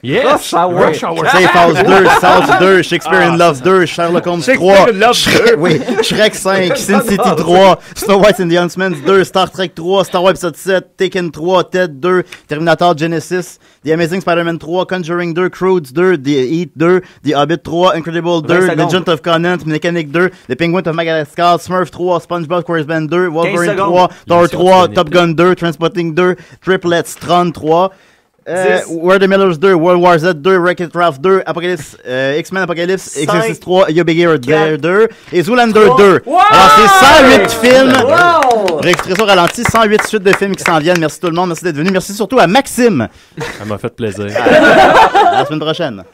Yes! Safe House 2, South 2, Shakespeare in Love 2, Sherlock Holmes 3, Shrek 5, Sin City 3, Snow White and the Huntsman 2, Star Trek 3, Star Wars Episode 7, Taken 3, Ted 2, Terminator Genesis, The Amazing Spider-Man 3, Conjuring 2, Croods 2, The Heat 2, The Hobbit 3, Incredible 2, Legend of Conan, Mechanic 2, The Penguin of Madagascar, Smurf 3, SpongeBob SquarePants 2, Wolverine 3, Thor 3, Top Gun 2, Transpotting 2, Triplets, Tron 3, Where the Millers 2, World War Z 2, Wreck-It Ralph 2, Apocalypse, X-Men Apocalypse, Exorcist 3, Yo Big Hero 2 et Zoolander 2. Wow! Alors c'est 108 films. Réextrait ça au ralenti, 108 suites de films qui s'en viennent. Merci tout le monde, merci d'être venu. Merci surtout à Maxime. Ça m'a fait plaisir. À la semaine prochaine.